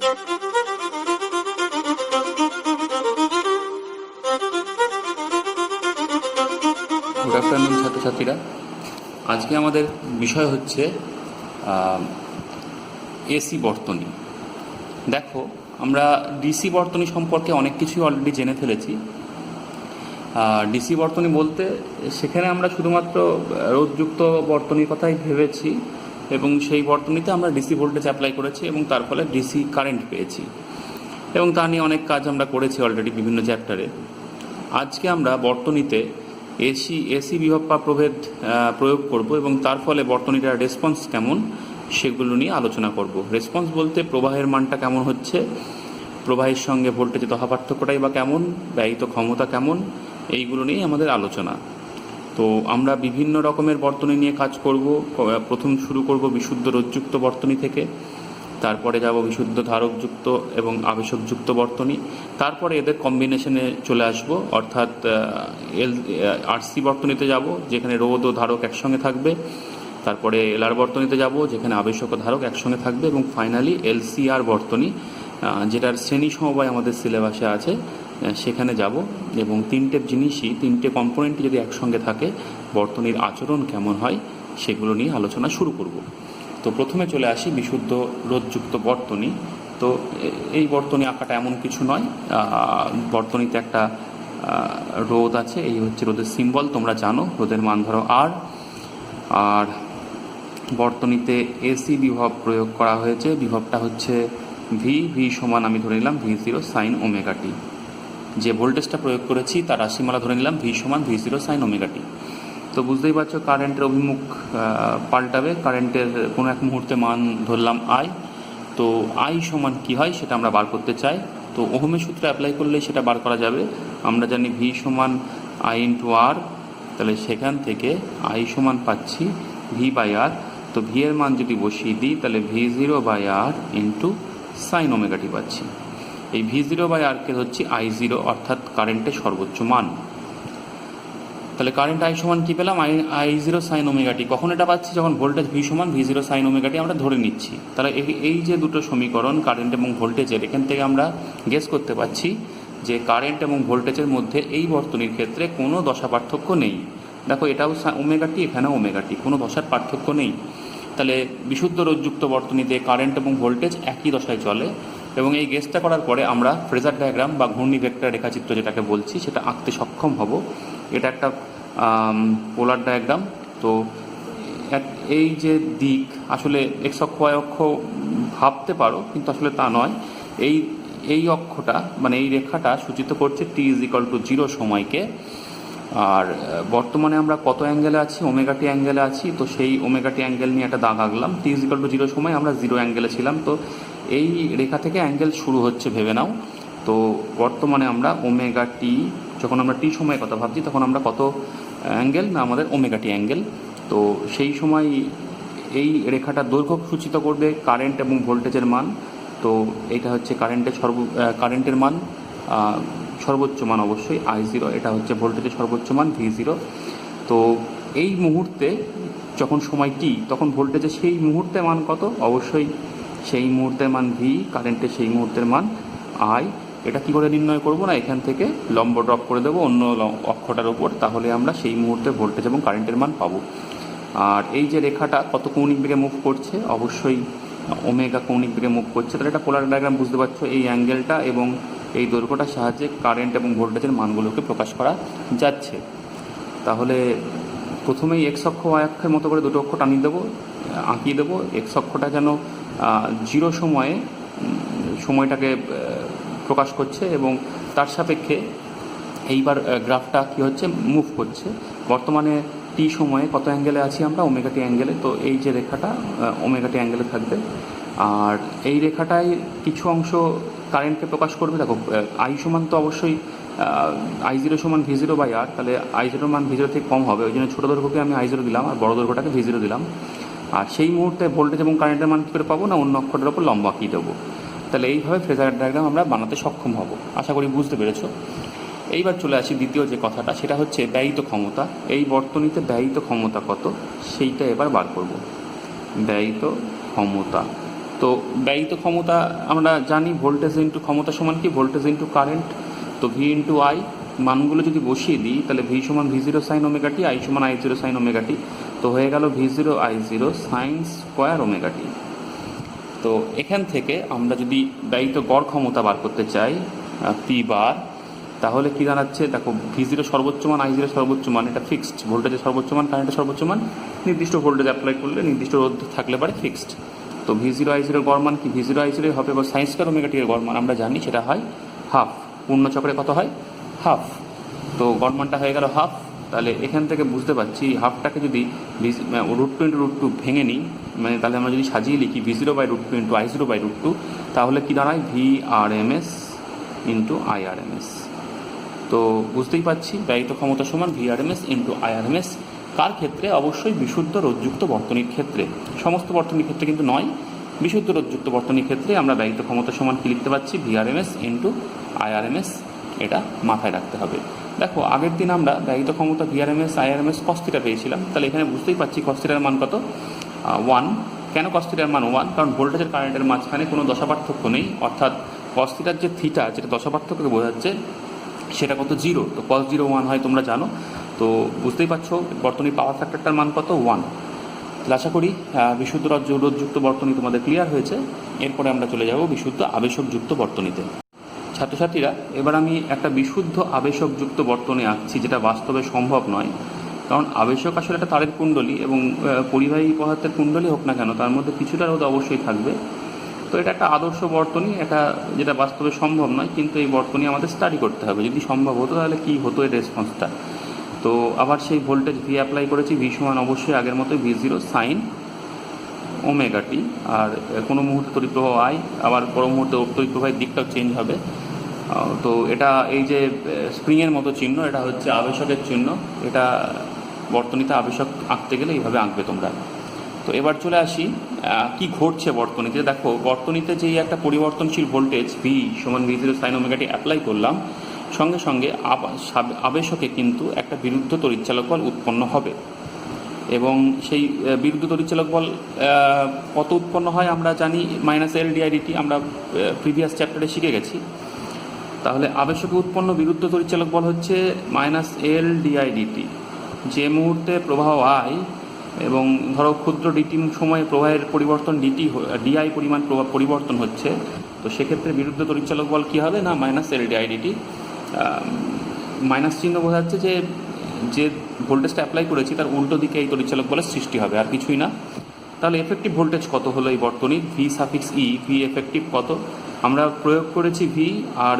Good afternoon ছাত্রছাত্রীরা। আজকে আমাদের বিষয় হচ্ছে এসি বর্তনী। দেখো, আমরা ডিসি বর্তনী সম্পর্কে অনেক কিছুই অলরেডি জেনে ফেলেছি। ডিসি বর্তনী বলতে সেখানে আমরা শুধুমাত্র রোধযুক্ত বর্তনীর কথাই ভেবেছি এবং সেই বর্তনীতে আমরা ডিসি ভোল্টেজ অ্যাপ্লাই করেছি এবং তার ফলে ডিসি কারেন্ট পেয়েছি এবং তা নিয়ে অনেক কাজ আমরা করেছি অলরেডি বিভিন্ন চ্যাপ্টারে। আজকে আমরা বর্তনীতে এসি বিভব বা প্রভেদ প্রয়োগ করব এবং তার ফলে বর্তনীটার রেসপন্স কেমন সেগুলো নিয়ে আলোচনা করব। রেসপন্স বলতে প্রবাহের মানটা কেমন হচ্ছে, প্রবাহের সঙ্গে ভোল্টেজের তফাপার্থক্যটাই বা কেমন, ব্যয়িত ক্ষমতা কেমন, এইগুলো নিয়েই আমাদের আলোচনা। তো আমরা বিভিন্ন রকমের বর্তনী নিয়ে কাজ করব। প্রথম শুরু করব বিশুদ্ধ রোধযুক্ত বর্তনী থেকে, তারপরে যাব বিশুদ্ধ ধারকযুক্ত এবং আবেশকযুক্ত বর্তনী, তারপরে এদের কম্বিনেশনে চলে আসব, অর্থাৎ আরসি বর্তনীতে যাব যেখানে রোধ ও ধারক একসঙ্গে থাকবে, তারপরে এলআর বর্তনীতে যাব যেখানে আবেশক ও ধারক একসঙ্গে থাকবে এবং ফাইনালি এলসিআর বর্তনী, যেটার শ্রেণী সমবায় আমাদের সিলেবাসে আছে, সেখানে যাব এবং তিনটে জিনিসই, তিনটে কম্পোনেন্টই যদি একসঙ্গে থাকে বর্তনীর আচরণ কেমন হয় সেগুলো নিয়ে আলোচনা শুরু করব। তো প্রথমে চলে আসি বিশুদ্ধ রোধযুক্ত বর্তনী। তো এই বর্তনী আঁকাটা এমন কিছু নয়। বর্তনীতে একটা রোধ আছে, এই হচ্ছে রোধের সিম্বল, তোমরা জানো রোধের মান ধরো আর বর্তনীতে এসি বিভব প্রয়োগ করা হয়েছে। বিভবটা হচ্ছে ভি সমান আমি ধরে নিলাম V0 সাইন ওমেগা টি। যে ভোল্টেজটা প্রয়োগ করেছি তার রাশিমালা ধরে নিলাম ভি সমান V0 সাইন ওমেগা টি। তো বুঝতেই পারছো কারেন্টের অভিমুখ পাল্টাবে। কারেন্টের কোনো এক মুহূর্তে মান ধরলাম আই। তো আই সমান কী হয় সেটা আমরা বার করতে চাই। তো ওহমের সূত্র অ্যাপ্লাই করলেই সেটা বার করা যাবে। আমরা জানি ভি সমান আই ইন্টু আর, তাহলে সেখান থেকে আই সমান পাচ্ছি ভি বাই আর। তো ভি এর মান যদি বসিয়ে দিই তাহলে V0 by R into sine omega t পাচ্ছি। এই V0 বাই আরকে হচ্ছে I0, অর্থাৎ কারেন্টের সর্বোচ্চ মান। তাহলে কারেন্ট আই সমান কী পেলাম, I0 সাইন ওমেগা টি। কখন এটা পাচ্ছি, যখন ভোল্টেজ ভি সমান V0 সাইন ওমেগা টি আমরা ধরে নিচ্ছি। তাহলে এই যে দুটো সমীকরণ কারেন্ট এবং ভোল্টেজের, এখান থেকে আমরা গেস করতে পারছি যে কারেন্ট এবং ভোল্টেজের মধ্যে এই বর্তনীর ক্ষেত্রে কোনো দশা পার্থক্য নেই। দেখো, এটাও ওমেগা টি, এখানেও ওমেগা টি, কোনো দশার পার্থক্য নেই। তাহলে বিশুদ্ধ রোধযুক্ত বর্তনীতে কারেন্ট এবং ভোল্টেজ একই দশায় চলে এবং এই গেসটা করার পরে আমরা ফ্রেজার ডায়াগ্রাম বা ঘূর্ণি ভেক্টর রেখাচিত্র যেটাকে বলছি সেটা আঁকতে সক্ষম হব। এটা একটা পোলার ডায়াগ্রাম। তো এই যে দিক, আসলে এক্স অক্ষ ওয়াই অক্ষ ভাবতে পারো কিন্তু আসলে তা নয়। এই অক্ষটা মানে এই রেখাটা সূচিত করছে t=0 সময়কে। আর বর্তমানে আমরা কত অ্যাঙ্গেলে আছি, ওমেগা টি অ্যাঙ্গেলে আছি। তো সেই ওমেগা টি অ্যাঙ্গেল নিয়ে একটা দাগ আঁকলাম। t=0 সময় আমরা 0 অ্যাঙ্গেলে ছিলাম। তো এই রেখা থেকে অ্যাঙ্গেল শুরু হচ্ছে ভেবে নাও। তো বর্তমানে আমরা ওমেগা টি, যখন আমরা টি সময়ের কথা ভাবছি তখন আমরা কত অ্যাঙ্গেল না, আমাদের ওমেগা টি অ্যাঙ্গেল। তো সেই সময় এই রেখাটা দৈর্ঘ্য সূচিত করবে কারেন্ট এবং ভোল্টেজের মান। তো এটা হচ্ছে কারেন্টের মান, সর্বোচ্চ মান অবশ্যই I0, এটা হচ্ছে ভোল্টেজের সর্বোচ্চ মান V0। তো এই মুহূর্তে যখন সময় টি, তখন ভোল্টেজের সেই মুহূর্তে মান কত, অবশ্যই সেই মুহূর্তের মান V, কারেন্টের সেই মুহূর্তের মান I। এটা কী করে নির্ণয় করব না, এখান থেকে লম্ব ড্রপ করে দেবো অন্য অক্ষটার উপর, তাহলে আমরা সেই মুহূর্তে ভোল্টেজ এবং কারেন্টের মান পাবো। আর এই যে রেখাটা কত কৌণিক বেগে মুভ করছে, অবশ্যই ওমেগা কৌণিক বেগে মুভ করছে। তাহলে এটা পোলার ডায়াগ্রাম বুঝতে পারছো, এই অ্যাঙ্গেলটা এবং এই দৈর্ঘ্যটার সাহায্যে কারেন্ট এবং ভোল্টেজের মানগুলোকে প্রকাশ করা যাচ্ছে। তাহলে প্রথমেই এক্স অক্ষ ওয়াই অক্ষের মতো করে দুটো অক্ষ টানিয়ে দেবো, আঁকিয়ে দেবো। এক্স অক্ষটা যেন 0 সময়ে সময়টাকে প্রকাশ করছে এবং তার সাপেক্ষে এইবার গ্রাফটা কী হচ্ছে, মুভ করছে। বর্তমানে টি সময়ে কত অ্যাঙ্গেলে আছি আমরা, ওমেগা টি অ্যাঙ্গেলে। তো এই যে রেখাটা ওমেগা টি অ্যাঙ্গেলে থাকবে আর এই রেখাটায় কিছু অংশ কারেন্টকে প্রকাশ করবে। দেখো, আই সমান তো অবশ্যই I0 সমান V0 বাই আর, তাহলে I0 মান V0 থেকে কম হবে, ওই জন্য ছোটো দৈর্ঘ্যকে আমি I0 দিলাম আর বড় দৈর্ঘ্যটাকে V0 দিলাম। আর সেই মুহূর্তে ভোল্টেজ এবং কারেন্টের মান কী করে পাবো না, অন্য অক্ষরের ওপর লম্ব আঁকিয়ে দেবো। তাহলে এইভাবে ফেজার ডায়াগ্রাম আমরা বানাতে সক্ষম হব। আশা করি বুঝতে পেরেছো। এইবার চলে আসি দ্বিতীয় যে কথাটা, সেটা হচ্ছে ব্যয়িত ক্ষমতা। এই বর্তনীতে ব্যয়িত ক্ষমতা কত সেইটা এবার বার করব। ব্যয়িত ক্ষমতা তো ব্যয়িত ক্ষমতা আমরা জানি ভোল্টেজ ইন্টু ক্ষমতা সমান কি, ভোল্টেজ ইন্টু কারেন্ট। তো ভি ইন্টু আই মানগুলো যদি বসিয়ে দিই তাহলে ভি সমান V zero sine omega t, I সমান I zero sine omega t. তো হয়ে গেল V zero I zero sine square omega t. তো এখান থেকে আমরা যদি ব্যয়িত গড় ক্ষমতা বার করতে চাই পি বার, তাহলে কী দাঁড়াচ্ছে দেখো, ভি জিরো সর্বোচ্চ মান, আই জিরো সর্বোচ্চ মান, এটা ফিক্সড। ভোল্টেজের সর্বোচ্চ মান, কারেন্টের সর্বোচ্চ মান, নির্দিষ্ট ভোল্টেজ অ্যাপ্লাই করলে নির্দিষ্ট রোধ থাকলে পারে ফিক্সড। তো ভি জিরো আই জিরোর গড় মান কি, ভি জিরো আই জিরোই হবে, বা সাইন স্কোয়ার ওমেগা টি এর গড় মান আমরা জানি সেটা হয় হাফ। পূর্ণচক্রে কত হয়, হাফ। তো গড় মানটা হয়ে গেল হাফ। তাহলে এখান থেকে বুঝতে পারছি হাফটাকে যদি root two into root two ভেঙে নিই, মানে তাহলে আমরা যদি সাজিয়ে লিখি V zero by root two into I zero by root two, তাহলে কী দাঁড়ায়, V R M S into I R M S. তো বুঝতেই পারছি ব্যয়িত ক্ষমতা সমান V R M S into I R M S. কার ক্ষেত্রে, অবশ্যই বিশুদ্ধ রোধযুক্ত বর্তনীর ক্ষেত্রে। সমস্ত বর্তনীর ক্ষেত্রে কিন্তু নয়, বিশুদ্ধ রোধযুক্ত বর্তনীর ক্ষেত্রে আমরা ব্যয়িত ক্ষমতা সমান কী লিখতে পারছি, V R M S into I R M S. এটা মাথায় রাখতে হবে। দেখো আগের দিন আমরা ব্যয়িত ক্ষমতা V R M S, I R M S, cos theta পেয়েছিলাম। তাহলে এখানে বুঝতেই পারছি কস থিটার মান কত, 1। কেন কস থিটার মান 1? কারণ ভোল্টেজের কারেন্টের মাঝখানে কোনো দশা পার্থক্য নেই, অর্থাৎ কস থিটার যে থিটা, যেটা দশা পার্থক্যকে বোঝাচ্ছে, সেটা কত, 0। তো cos 0 1 হয়, তোমরা জানো। তো বুঝতেই পারছো বর্তনীর পাওয়ার ফ্যাক্টরটার মান কত, 1। তাহলে আশা করি বিশুদ্ধ রোধযুক্ত বর্তনী তোমাদের ক্লিয়ার হয়েছে। এরপরে আমরা চলে যাব বিশুদ্ধ আবেশকযুক্ত বর্তনীতে। ছাত্রছাত্রীরা, এবার আমি একটা বিশুদ্ধ আবেশকযুক্ত বর্তনী আঁকছি, যেটা বাস্তবে সম্ভব নয়। কারণ আবেশক আসলে একটা তারের কুণ্ডলী, এবং পরিবাহী পদার্থের কুণ্ডলী হোক না কেন, তার মধ্যে কিছুটা রোধ অবশ্যই থাকবে। তো এটা একটা আদর্শ বর্তনী, এটা যেটা বাস্তবে সম্ভব নয়, কিন্তু এই বর্তনী আমাদের স্টাডি করতে হবে। যদি সম্ভব হতো তাহলে কী হতো এর রেসপন্সটা। তো আবার সেই ভোল্টেজ ভি অ্যাপ্লাই করেছি, ভি সমান অবশ্যই আগের মতোই V zero sine omega t, আর কোনো মুহূর্তে তড়িৎ প্রবাহ আই, আবার পর মুহূর্তে তড়িৎ প্রবাহের দিকটাও চেঞ্জ হবে। তো এটা এই যে স্প্রিংয়ের মতো চিহ্ন, এটা হচ্ছে আবেশকের চিহ্ন। এটা বর্তনীতে আবেশক আঁকতে গেলে এইভাবে আঁকবে তোমরা। তো এবার চলে আসি কি ঘটছে বর্তনীতে। দেখো বর্তনীতে যেই একটা পরিবর্তনশীল ভোল্টেজ ভি সমান ভি জিরো সাইন ওমেগা টি অ্যাপ্লাই করলাম, সঙ্গে সঙ্গে আবেশকে কিন্তু একটা বিরুদ্ধ তড়িৎচালক বল উৎপন্ন হবে। এবং সেই বিরুদ্ধ তড়িৎচালক বল কত উৎপন্ন হয় আমরা জানি, মাইনাস এল ডিআইডিটি, আমরা প্রিভিয়াস চ্যাপ্টারে শিখে গেছি। তাহলে আবেশকে উৎপন্ন বিরুদ্ধ তড়িৎচালক বল হচ্ছে মাইনাস এল ডিআইডিটি। যে মুহূর্তে প্রবাহ আই এবং ধরো ক্ষুদ্র ডিটি সময়ে প্রবাহের পরিবর্তন ডিআই পরিমাণ পরিবর্তন হচ্ছে, তো সেক্ষেত্রে বিরুদ্ধ তড়িৎচালক বল কী হবে না, মাইনাস এল ডিআইডিটি। মাইনাস চিহ্ন বোঝাচ্ছে যে ভোল্টেজটা অ্যাপ্লাই করেছি তার উল্টো দিকে এই তড়িৎচালক বলের সৃষ্টি হবে, আর কিছুই না। তাহলে এফেক্টিভ ভোল্টেজ কত হলো এই বর্তনীর, ভি সাফিক্স ই, ভি এফেক্টিভ কত, আমরা প্রয়োগ করেছি ভি, আর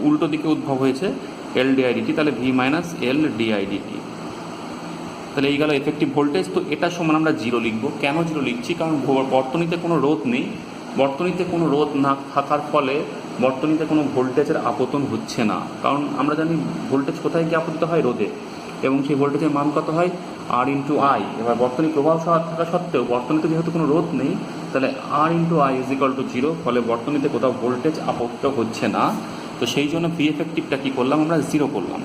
উল্টো দিকে উদ্ভব হয়েছে এল ডিআইডিটি, তাহলে ভি মাইনাস এল ডিআইডিটি। তাহলে এই গেল এফেক্টিভ ভোল্টেজ। তো এটা সমান আমরা 0 লিখব। কেন 0 লিখছি? কারণ বর্তনীতে কোনো রোধ নেই। বর্তনীতে কোনো রোধ না থাকার ফলে বর্তনীতে কোনো ভোল্টেজের আপতন হচ্ছে না। কারণ আমরা জানি ভোল্টেজ কোথায় গিয়ে আপতিত হয়, রোধে, এবং সেই ভোল্টেজের মান কত হয়, আর ইন্টু আই। এবার বর্তনী প্রবাহ থাকা সত্ত্বেও বর্তনীতে যেহেতু কোনো রোধ নেই, তাহলে R into I is equal to 0, ফলে বর্তনীতে কোথাও ভোল্টেজ আপতিত হচ্ছে না। তো সেই জন্য ভি এফেক্টিভটা কী করলাম, আমরা 0 করলাম।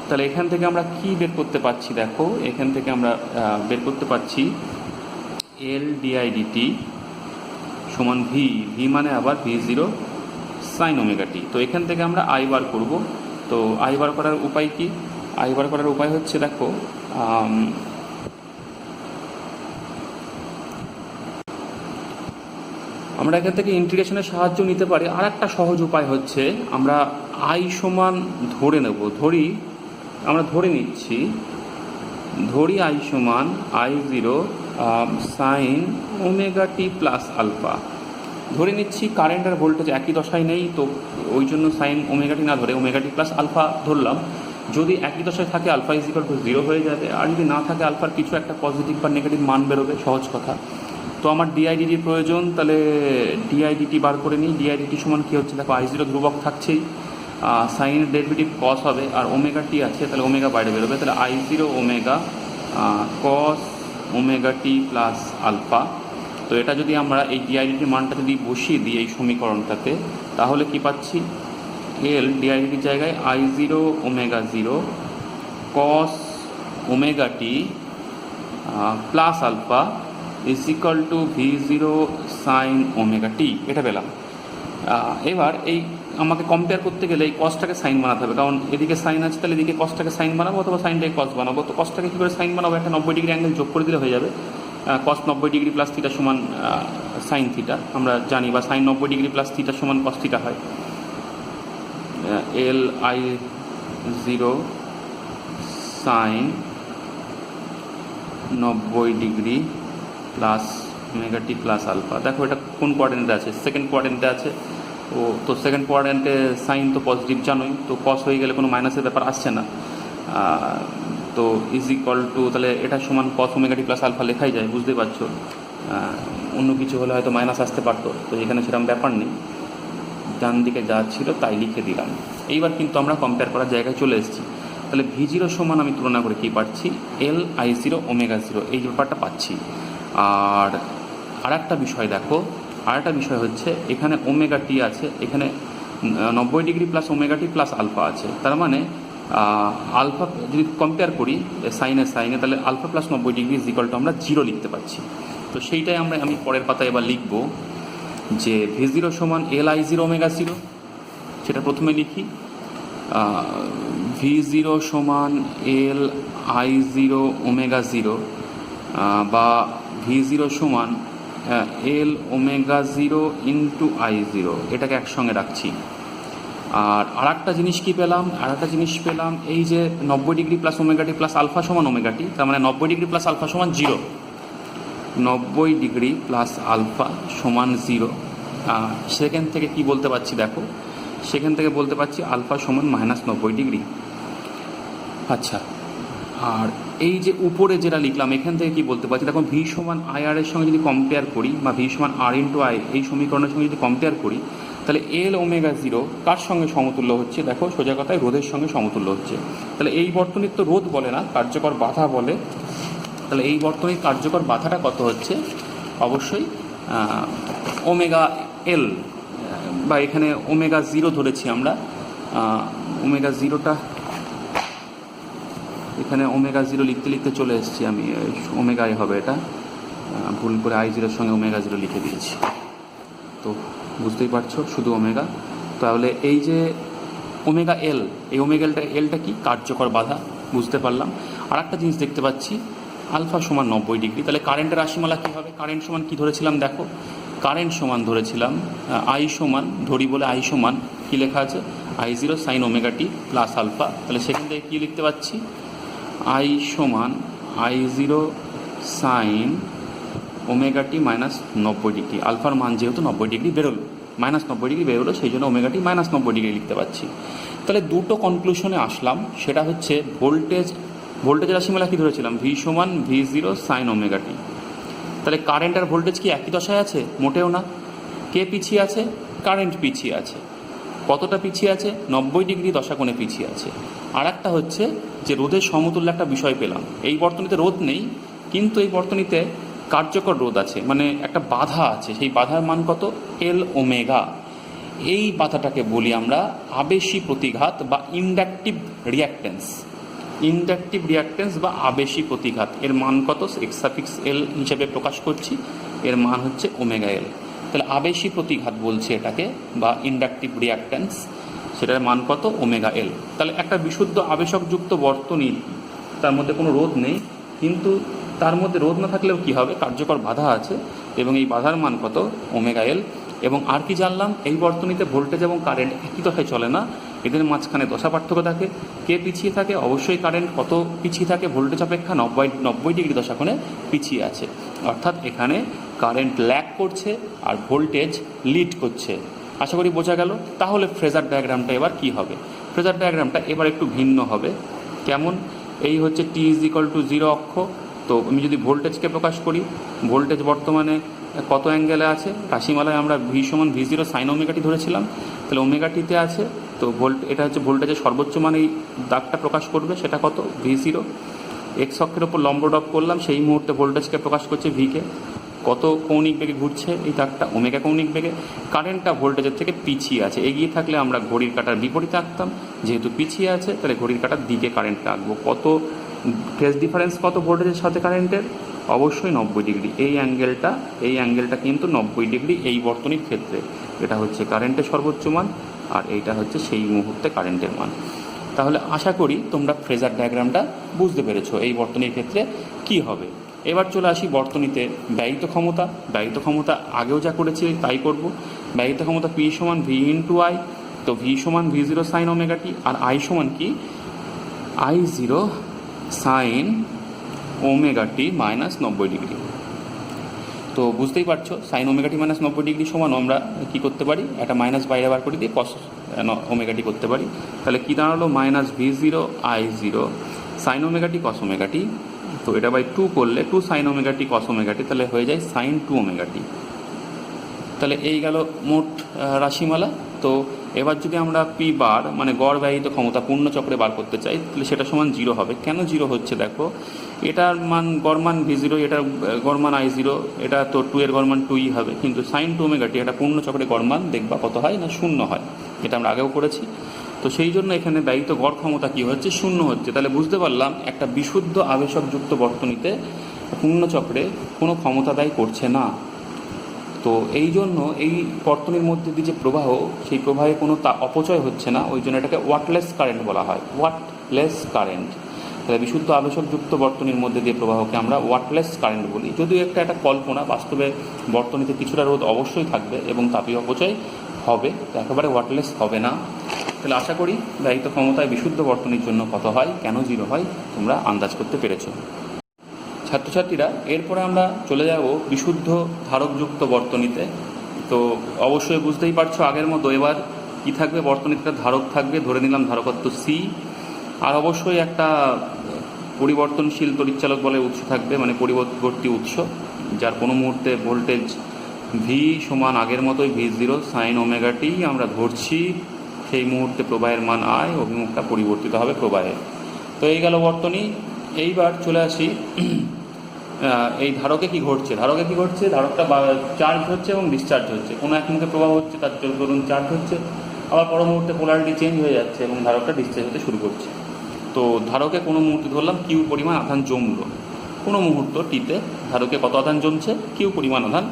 তাহলে এখান থেকে আমরা কি বের করতে পারছি, দেখো এখান থেকে আমরা বের করতে পারছি এল ডিআইডিটি সমান ভি, ভি মানে আবার V zero sine omega t. তো এখান থেকে আমরা আই বার করব। তো আই বার করার উপায় কি? আই বার করার উপায় হচ্ছে, দেখো আমরা এখান থেকে ইন্টিগ্রেশনের সাহায্য নিতে পারি। আর একটা সহজ উপায় হচ্ছে, আমরা আই সমান ধরে নেব, আমরা ধরে নিচ্ছি, আই সমান I zero sine omega t plus alpha ধরে নিচ্ছি। কারেন্ট আর ভোল্টেজ একই দশায় নেই, তো ওই জন্য সাইন ওমেগা টি না ধরে ওমেগা টি প্লাস আলফা ধরলাম। যদি একই দশায় থাকে আলফা ইজ ইকুয়াল টু 0 হয়ে যাবে, আর যদি না থাকে আলফার কিছু একটা পজিটিভ বা নেগেটিভ মান বেরোবে, সহজ কথা। তো আমার ডিআইডিটির প্রয়োজন, তাহলে ডিআইডিটি বার করে নিই। ডিআইডিটি সমান কী হচ্ছে, দেখো আই জিরো ধ্রুবক থাকছেই, সাইনের ডেরিভেটিভ কস হবে, আর ওমেগা টি আছে, তাহলে ওমেগা বাইরে বেরোবে। তাহলে I zero omega cos omega t plus alpha. তো এটা যদি আমরা এই ডিআইডিটির মানটা যদি বসিয়ে দিই এই সমীকরণটাতে, তাহলে কি পাচ্ছি, এল ডিআইডিটির জায়গায় I zero omega zero cos omega t plus alpha is equal to V zero sine omega t, এটা পেলাম। এবার এই আমাকে কম্পেয়ার করতে গেলে এই কসটাকে সাইন বানাতে হবে, কারণ এদিকে সাইন আছে, তাহলে এদিকে কসটাকে সাইন বানাবো অথবা সাইনটাকে কস বানাবো। তো কসটাকে কী করে সাইন বানাবো, একটা 90 ডিগ্রি অ্যাঙ্গেল যোগ করে দিলে হয়ে যাবে। কস 90 ডিগ্রি প্লাস থিটা সমান সাইন থিটা আমরা জানি, বা সাইন 90 ডিগ্রি প্লাস থিটা সমান কস থিটা হয়। L I zero sine 90 degree plus omega t plus alpha. দেখো এটা কোন কোয়ার্ডিনেটে আছে, সেকেন্ড কোয়ার্ডিনেটে আছে। ও তো সেকেন্ড কোয়ার্ডিনেটে সাইন তো পজিটিভ জানোই, তো কস হয়ে গেলে কোনো মাইনাসের ব্যাপার আসছে না। তো ইজ ইকুয়াল টু, তাহলে এটা সমান কস ওমেগা টি প্লাস আলফা লেখাই যায়, বুঝতেই পারছো। অন্য কিছু হলে হয়তো মাইনাস আসতে পারতো, তো এখানে সেরকম ব্যাপার নেই, ডান দিকে যা ছিল তাই লিখে দিলাম। এইবার কিন্তু আমরা কম্পেয়ার করার জায়গায় চলে এসেছি। তাহলে ভি জিরো সমান আমি তুলনা করে কী পাচ্ছি, এল আই জিরো ওমেগা জিরো, এই ব্যাপারটা পাচ্ছি। আর একটা বিষয় দেখো, আরেকটা বিষয় হচ্ছে এখানে ওমেগা টি আছে, এখানে 90 degree plus omega t plus alpha আছে। তার মানে আলফা যদি কম্পেয়ার করি সাইনে, তাহলে alpha plus 90 degree is equal to আমরা জিরো লিখতে পারছি। তো সেইটাই আমি পরের পাতায় এবার লিখব যে ভি জিরো সমান এল আই জিরো ওমেগা জিরো, সেটা প্রথমে লিখি। ভি জিরো সমান এল আই জিরো ওমেগা জিরো, বা ভি জিরো সমান এল omega zero into I zero, এটাকে একসঙ্গে রাখছি। আর একটা জিনিস কি পেলাম, পেলাম এই যে 90 degree plus omega t plus alpha সমান ওমেগা টি, তার মানে 90 ডিগ্রি প্লাস আলফা সমান জিরো, 90 ডিগ্রি প্লাস আলফা সমান জিরো। সেখান থেকে কি বলতে পারছি দেখো, সেখান থেকে বলতে পারছি আলফা সমান মাইনাস 90 ডিগ্রি। আচ্ছা, আর এই যে উপরে যেটা লিখলাম এখান থেকে কি বলতে পারছি, দেখো ভি সমান আই আর এর সঙ্গে যদি কম্পেয়ার করি, বা ভি সমান আর ইন্টু আই এই সমীকরণের সঙ্গে যদি কম্পেয়ার করি, তাহলে এল ওমেগা জিরো কার সঙ্গে সমতুল্য হচ্ছে, দেখো সোজা কথায় রোধের সঙ্গে সমতুল্য হচ্ছে। তাহলে এই বর্তনীর তো রোধ বলে না, কার্যকর বাধা বলে। তাহলে এই বর্তনীর কার্যকর বাধাটা কত হচ্ছে, অবশ্যই ওমেগা এল, বা এখানে ওমেগা জিরো ধরেছি আমরা। ওমেগা জিরোটা এখানে ওমেগা জিরো লিখতে লিখতে চলে এসেছি আমি, ওমেগাই হবে এটা, ভুল করে আই জিরোর সঙ্গে ওমেগা জিরো লিখে দিয়েছি, তো বুঝতেই পারছো শুধু ওমেগা। তাহলে এই যে ওমেগা এল, এই ওমেগা এলটা কি, কার্যকর বাধা, বুঝতে পারলাম। আর একটা জিনিস দেখতে পাচ্ছি আলফা সমান 90 ডিগ্রি, তাহলে কারেন্টের রাশিমালা কী হবে, কারেন্ট সমান কী ধরেছিলাম দেখো, কারেন্ট সমান ধরেছিলাম আই সমান, ধরি বলে আই সমান কী লেখা আছে, I zero sine omega t plus alpha. তাহলে সেখান থেকে কী লিখতে পাচ্ছি, আই সমান I zero sine omega t minus 90 degree, আলফার মান যেহেতু 90 ডিগ্রি বেরোলো, মাইনাস 90 ডিগ্রি বেরোলো, সেই জন্য ওমেগা টি মাইনাস 90 ডিগ্রি লিখতে পাচ্ছি। তাহলে দুটো কনক্লুশনে আসলাম, সেটা হচ্ছে ভোল্টেজ রাশিমালা কী ধরেছিলাম, ভি সমান V zero sine omega t. তাহলে কারেন্ট আর ভোল্টেজ কি একই দশায় আছে, মোটেও না। কে পিছিয়ে আছে, কারেন্ট পিছিয়ে আছে। কতটা পিছিয়ে আছে, 90 ডিগ্রি দশাকোণে পিছিয়ে আছে। আর একটা হচ্ছে যে রোধের সমতুল্য একটা বিষয় পেলাম, এই বর্তনীতে রোধ নেই, কিন্তু এই বর্তনীতে কার্যকর রোধ আছে, মানে একটা বাধা আছে, সেই বাধার মান কত, এল ওমেগা। এই বাধাটাকে বলি আমরা আবেশী প্রতিঘাত বা ইন্ডাকটিভ রিয়াক্টেন্স বা আবেশী প্রতিঘাত। এর মান কত, এক্স সাফিক্স এল হিসেবে প্রকাশ করছি, এর মান হচ্ছে ওমেগা এল। তাহলে আবেশী প্রতিঘাত বলছে এটাকে, বা ইন্ডাকটিভ রিয়াক্টেন্স, সেটার মান কত, ওমেগা এল। তাহলে একটা বিশুদ্ধ আবেশকযুক্ত বর্তনী, তার মধ্যে কোনো রোধ নেই, কিন্তু তার মধ্যে রোধ না থাকলেও কী হবে, কার্যকর বাধা আছে, এবং এই বাধার মান কত, ওমেগা এল। এবং আর কি জানলাম, এই বর্তনীতে ভোল্টেজ এবং কারেন্ট একই দশায় চলে না, এদের মাঝখানে দশা পার্থক্য থাকে। কে পিছিয়ে থাকে, অবশ্যই কারেন্ট কত পিছিয়ে থাকে, ভোল্টেজ অপেক্ষা 90 ডিগ্রি দশাকোণে পিছিয়ে আছে। অর্থাৎ এখানে কারেন্ট ল্যাগ করছে আর ভোল্টেজ লিড করছে। আশা করি বোঝা গেল। তাহলে ফ্রেজার ডায়াগ্রামটা এবার কি হবে, ফ্রেজার ডায়াগ্রামটা এবার একটু ভিন্ন হবে। কেমন, এই হচ্ছে টি ইজ ইকুয়াল টু 0 অক্ষ। তো আমি যদি ভোল্টেজকে প্রকাশ করি, ভোল্টেজ বর্তমানে কত অ্যাঙ্গেলে আছে, রাশিমালায় আমরা ভি সমান ভি জিরো সাইন ওমেগাটি ধরেছিলাম, তাহলে ওমেগাটিতে আছে। তো এটা হচ্ছে ভোল্টেজের সর্বোচ্চ মান, এই দাগটা প্রকাশ করবে, সেটা কত, ভি জিরো। এক্স অক্ষের ওপর লম্ব ড্রপ করলাম, সেই মুহূর্তে ভোল্টেজকে প্রকাশ করছে ভিকে। কত কৌণিক বেগে ঘুরছে এই দাগটা, ওমেগা কৌণিক বেগে। কারেন্টটা ভোল্টেজের থেকে পিছিয়ে আছে, এগিয়ে থাকলে আমরা ঘড়ির কাঁটার বিপরীতে আঁকতাম, যেহেতু পিছিয়ে আছে তাহলে ঘড়ির কাঁটার দিকে কারেন্টটা আঁকবো। কত ফেজ ডিফারেন্স কত ভোল্টেজের সাথে কারেন্টের? অবশ্যই 90 ডিগ্রি। এই অ্যাঙ্গেলটা কিন্তু 90 ডিগ্রি এই বর্তনীর ক্ষেত্রে। এটা হচ্ছে কারেন্টের সর্বোচ্চ মান, আর এইটা হচ্ছে সেই মুহূর্তে কারেন্টের মান। তাহলে আশা করি তোমরা ফেজার ডায়াগ্রামটা বুঝতে পেরেছো এই বর্তনীর ক্ষেত্রে কি হবে। এবার চলে আসি বর্তনীতে ব্যয়িত ক্ষমতা। ব্যয়িত ক্ষমতা আগেও যা করেছি তাই করব। ব্যয়িত ক্ষমতা P সমান V ইন্টু I, তো V সমান V0 সাইন ওমেগা টি, আর I সমান কি I0 sine omega t minus 90 degree. তো বুঝতেই পারছো sine omega t minus 90 degree সমান আমরা কী করতে পারি, একটা মাইনাস বাইরে বার করে দিয়ে কস ওমেগা টি করতে পারি। তাহলে কী দাঁড়ালো, minus V0 I0 sine omega t cos omega t. তো এটা বাই 2 করলে 2 sine omega t cos omega t, তাহলে হয়ে যায় সাইন 2 ওমেগা টি। তাহলে এই গেল মোট রাশিমালা। তো এবার যদি আমরা পি বার মানে গড় ব্যয়িত ক্ষমতা পূর্ণ চক্রে বার করতে চাই, তাহলে সেটা সমান 0 হবে। কেন 0 হচ্ছে দেখো, এটার মান গড় মান V0, এটার গড় মান I0, এটা তো 2 এর গড় মান 2ই হবে, কিন্তু সাইন 2 ওমেগা টি এটা পূর্ণ চক্রে গড় মান দেখবা কত হয় না 0 হয়। এটা আমরা আগেও করেছি। তো সেই জন্য এখানে ব্যয়িত গড় ক্ষমতা কী হচ্ছে, 0 হচ্ছে। তাহলে বুঝতে পারলাম একটা বিশুদ্ধ আবেশকযুক্ত বর্তনীতে পূর্ণ চক্রে কোনো ক্ষমতা দায়ী করছে না। তো এই জন্য এই বর্তনীর মধ্যে দিয়ে যে প্রবাহ, সেই প্রবাহে কোনো অপচয় হচ্ছে না, ওই জন্য এটাকে ওয়াটলেস কারেন্ট বলা হয়, ওয়াটলেস কারেন্ট। তাহলে বিশুদ্ধ আবেশকযুক্ত বর্তনীর মধ্যে দিয়ে প্রবাহকে আমরা ওয়াটলেস কারেন্ট বলি। যদিও একটা কল্পনা, বাস্তবে বর্তনীতে কিছুটা রোধ অবশ্যই থাকবে এবং তাপীয় অপচয় হবে, একেবারে ওয়াটলেস হবে না। তাহলে আশা করি ব্যয়িত ক্ষমতায় বিশুদ্ধ বর্তনীর জন্য কত হয়, কেন 0 হয়, তোমরা আন্দাজ করতে পেরেছো। ছাত্রছাত্রীরা, এরপরে আমরা চলে যাব বিশুদ্ধ ধারকযুক্ত বর্তনীতে। তো অবশ্যই বুঝতেই পারছো আগের মতো এবার কি থাকবে, বর্তনীতে ধারক থাকবে, ধরে নিলাম ধারকত্ব C, আর অবশ্যই একটা পরিবর্তনশীল তড়িৎচালক বলে উৎস থাকবে, মানে পরিবর্তী উৎস, যার কোনো মুহূর্তে ভোল্টেজ V সমান আগের মতোই V0 সাইন ওমেগা টি আমরা ধরছি, সেই মুহূর্তে প্রবাহের মান I, অভিমুখটা পরিবর্তিত হবে প্রবাহে। তো এই গেল বর্তনী। এইবার চলে আসি এই ধারকে কি ঘটছে। ধারকটা চার্জ হচ্ছে এবং ডিসচার্জ হচ্ছে, কোনো এক মুখে প্রবাহ হচ্ছে, তার দরুন চার্জ হচ্ছে, আবার পর মুহূর্তে পোলারিটি চেঞ্জ হয়ে যাচ্ছে এবং ধারকটা ডিসচার্জ হতে শুরু করছে। তো ধারকে কোনো মুহূর্তে ধরলাম কিউ পরিমাণ আধান জমলো, কোনো মুহূর্ত টিতে ধারকে কত আধান জমছে, কিউ পরিমাণ আধান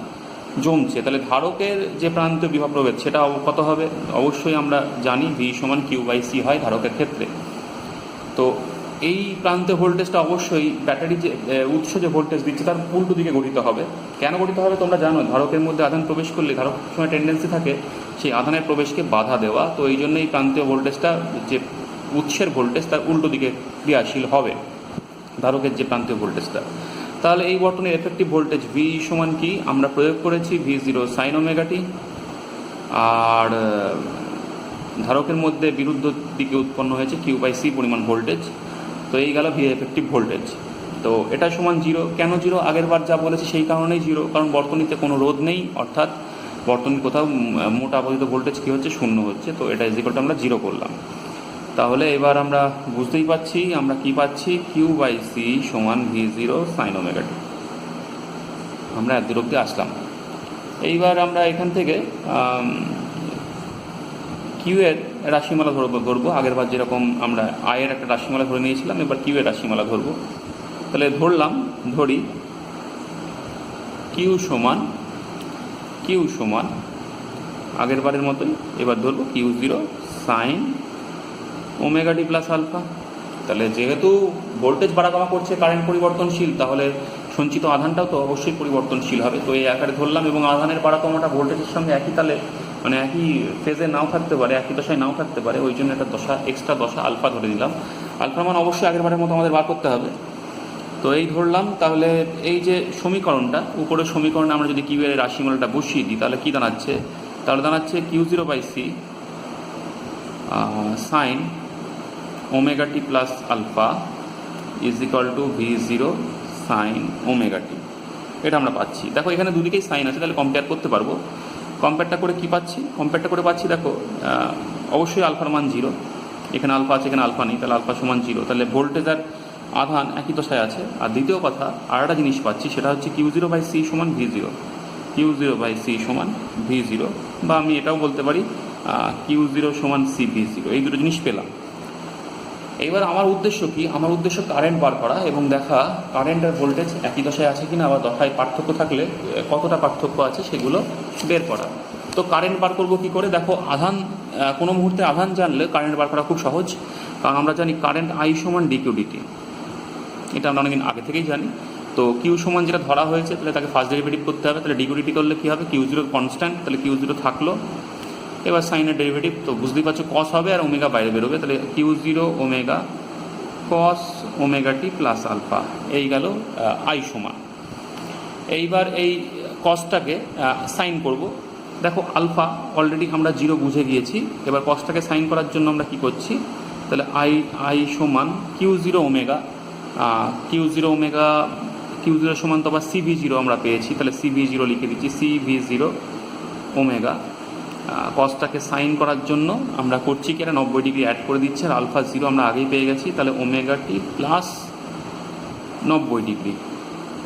জমছে। তাহলে ধারকের যে প্রান্তীয় বিভব প্রভেদ সেটা কত হবে, অবশ্যই আমরা জানি V সমান কিউ বাই সি হয় ধারকের ক্ষেত্রে। তো এই প্রান্তে ভোল্টেজটা অবশ্যই ব্যাটারি যে উৎস যে ভোল্টেজ দিচ্ছে তার উল্টো দিকে গঠিত হবে। কেন গঠিত হবে তোমরা জানো, ধারকের মধ্যে আধান প্রবেশ করলে ধারক সময় টেন্ডেন্সি থাকে সেই আধানের প্রবেশকে বাধা দেওয়া। তো এই জন্য এই প্রান্তীয় ভোল্টেজটা যে উৎসের ভোল্টেজ তার উল্টো দিকে ক্রিয়াশীল হবে ধারকের যে প্রান্তীয় ভোল্টেজটা। তাহলে এই বর্তনীর এফেক্টিভ ভোল্টেজ V সমান কি আমরা প্রয়োগ করেছি V0 সাইন ওমেগা টি, আর ধারকের মধ্যে বিরুদ্ধ দিকে উৎপন্ন হয়েছে কিউ বাই সি পরিমাণ ভোল্টেজ। তো এই গেল ভি এফেক্টিভ ভোল্টেজ। তো এটা সমান 0। কেন 0, আগের বার যা বলেছি সেই কারণেই 0, কারণ বর্তনীতে কোনো রোধ নেই, অর্থাৎ বর্তনীর কোথাও মোট আপতিত ভোল্টেজ কী হচ্ছে, 0 হচ্ছে। তো এটা ইজিকলটা আমরা 0 করলাম। তাহলে এবার আমরা বুঝতেই পাচ্ছি আমরা কি পাচ্ছি, কিউ বাই সি সমান V0 সাইন ওমেগা টি। আমরা এত দূর অব্দি আসলাম। এইবার আমরা এখান থেকে কিউ এর রাশিমালা ধরবো। আগের বার যেরকম আমরা আয়ের একটা রাশিমালা ধরে নিয়েছিলাম, এবার কিউ এর রাশিমালা ধরবো। তাহলে ধরি কিউ সমান আগের বারের মতোই এবার ধরবো Q0 sign omega t plus alpha. তাহলে যেহেতু ভোল্টেজ বাড়া কমা করছে, কারেন্ট পরিবর্তনশীল, তাহলে সঞ্চিত আধানটাও তো অবশ্যই পরিবর্তনশীল হবে। তো এই আকারে ধরলাম, এবং আধানের বাড়া কমাটা ভোল্টেজের সঙ্গে একই তালে মানে একই ফেজে নাও থাকতে পারে, একই দশায় নাও থাকতে পারে, ওই জন্য একটা এক্সট্রা দশা আলফা ধরে দিলাম। আলফার মান অবশ্যই আগের বারের মতো আমাদের বার করতে হবে। তো এই ধরলাম। তাহলে এই যে সমীকরণটা, উপরের সমীকরণে আমরা যদি কিউ এর রাশিমালাটা বসিয়ে দিই, তাহলে কী দাঁড়াচ্ছে, Q0 by C sine omega t plus alpha is equal to V0 sine omega t. এটা আমরা পাচ্ছি। দেখো এখানে দুদিকেই সাইন আছে, তাহলে কম্পেয়ার করতে পারবো। কম্পেয়ারটা করে কি পাচ্ছি, দেখো অবশ্যই আলফার মান 0, এখানে আলফা আছে, এখানে আলফা নেই, তাহলে আলফা সমান 0। তাহলে ভোল্টেজ আর আধান একই দশায় আছে। আর দ্বিতীয় কথা আর একটা জিনিস পাচ্ছি, সেটা হচ্ছে Q0 বাই সি সমান V0, বা আমি এটাও বলতে পারি Q0 সমান CV0। এই দুটো জিনিস পেলাম। এইবার আমার উদ্দেশ্য কি, আমার উদ্দেশ্য কারেন্ট বার করা এবং দেখা কারেন্ট আর ভোল্টেজ একই দশায় আছে কিনা, বা দশায় পার্থক্য থাকলে কতটা পার্থক্য আছে সেগুলো বের করা। তো কারেন্ট বার করবো কি করে, দেখো আধান, কোনো মুহূর্তে আধান জানলে কারেন্ট বার করা খুব সহজ, কারণ আমরা জানি কারেন্ট আই সমান ডিকিউ ডিটি, এটা আমরা অনেকদিন আগে থেকেই জানি। তো কিউ সমান যেটা ধরা হয়েছে তাহলে তাকে ফার্স্ট ডেরিভেটিভ করতে হবে, তাহলে ডিকিউ ডিটি করলে কী হবে, কিউ জিরো কনস্ট্যান্ট, তাহলে কিউ জিরো থাকলো। এবার সাইনের ডেরিভেটিভ তো বুঝতেই পারছো কস হবে আর ওমেগা বাইরে বেরোবে, তাহলে Q zero omega cos omega t plus alpha, এই গেল আই সমান। এইবার এই কসটাকে সাইন করব, দেখো আলফা অলরেডি আমরা জিরো বুঝে গিয়েছি, এবার কসটাকে সাইন করার জন্য আমরা কি করছি, তাহলে আই সমান Q zero omega, Q zero সমান তো আবার সিভি জিরো আমরা পেয়েছি, তাহলে সিভি জিরো লিখে দিচ্ছি, সিভি জিরো ওমেগা। কসটাকে সাইন করার জন্য আমরা করছি কি, এটা 90 ডিগ্রি অ্যাড করে দিচ্ছে, আর আলফা জিরো আমরা আগেই পেয়ে গেছি, তাহলে ওমেগা টি প্লাস 90 ডিগ্রি।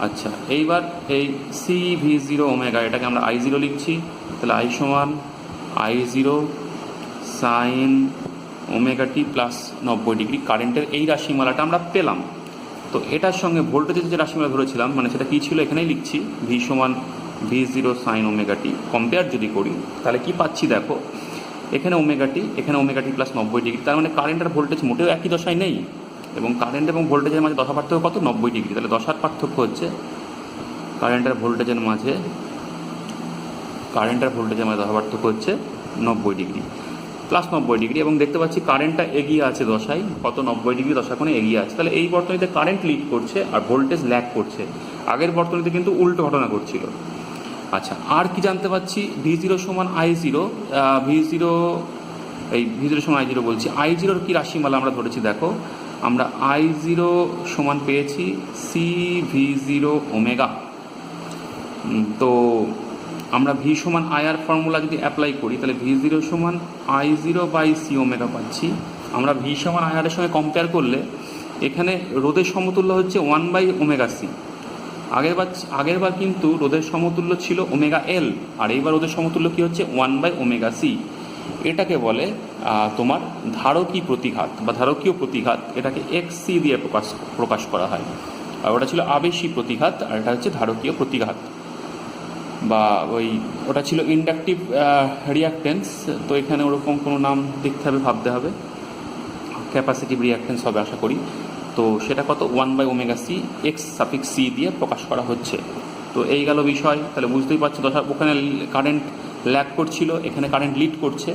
আচ্ছা, এইবার এই সিভি জিরো ওমেগা এটাকে আমরা আই জিরো লিখছি, তাহলে আই সমান I zero sine omega t plus 90 degree. কারেন্টের এই রাশিমালাটা আমরা পেলাম। তো এটার সঙ্গে ভোল্টেজের যে রাশিমালা ধরেছিলাম, মানে সেটা কী ছিল, এখানেই লিখছি, ভি সমান ভি জিরো সাইন ওমেগা টি। কম্পেয়ার যদি করি তাহলে কি পাচ্ছি, দেখো এখানে ওমেগা টি প্লাস 90 ডিগ্রি, তার মানে কারেন্ট আর ভোল্টেজ মোটেও একই দশায় নেই, এবং কারেন্ট এবং ভোল্টেজের মাঝে দশা পার্থক্য কত, 90 ডিগ্রি। তাহলে দশার পার্থক্য হচ্ছে কারেন্ট আর ভোল্টেজের মাঝে দশা পার্থক্য হচ্ছে 90 ডিগ্রি প্লাস 90 ডিগ্রি, এবং দেখতে পাচ্ছি কারেন্টটা এগিয়ে আছে দশায়, কত 90 ডিগ্রি দশা কোণে এগিয়ে আছে। তাহলে এই বর্তনীতে কারেন্ট লিড করছে আর ভোল্টেজ ল্যাগ করছে, আগের বর্তনীতে কিন্তু উল্টো ঘটনা করছিল। আচ্ছা, আর কি জানতে পাচ্ছি, ভি জিরো সমান আই জিরো, ভি জিরো সমান আই জিরো বলছি, আই জিরোর কী রাশিমালা আমরা ধরেছি, দেখো আমরা আই জিরো সমান পেয়েছি সি ভি জিরো ওমেগা। তো আমরা ভি সমান আই আর ফর্মুলা যদি অ্যাপ্লাই করি তাহলে ভি জিরো সমান I zero by C omega পাচ্ছি। আমরা ভি সমান আই আরের সঙ্গে কম্পেয়ার করলে এখানে রোধের সমতুল্য হচ্ছে 1 বাই ওমেগা সি। আগেরবার কিন্তু রোধের সমতুল্য ছিল ওমেগা এল, আর এইবার রোধের সমতুল্য কী হচ্ছে 1 বাই ওমেগা সি। এটাকে বলে তোমার ধারকীয় প্রতিঘাত বা ধারকীয় প্রতিঘাত, এটাকে এক্স সি দিয়ে প্রকাশ করা হয়। আর ওটা ছিল আবেশী প্রতিঘাত, আর এটা হচ্ছে ধারকীয় প্রতিঘাত, বা ওটা ছিল ইন্ডাকটিভ রিয়াকটেন্স। তো এখানে ওরকম কোনো নাম দেখতে হবে, ভাবতে হবে, ক্যাপাসিটিভ রিয়াকটেন্স হবে আশা করি। তো সেটা কত, 1 by omega C X suffix C দিয়ে প্রকাশ করা হচ্ছে। তো এই গেল বিষয়। তাহলে বুঝতেই পারছো ওখানে কারেন্ট ল্যাগ করছিল, এখানে কারেন্ট লিড করছে।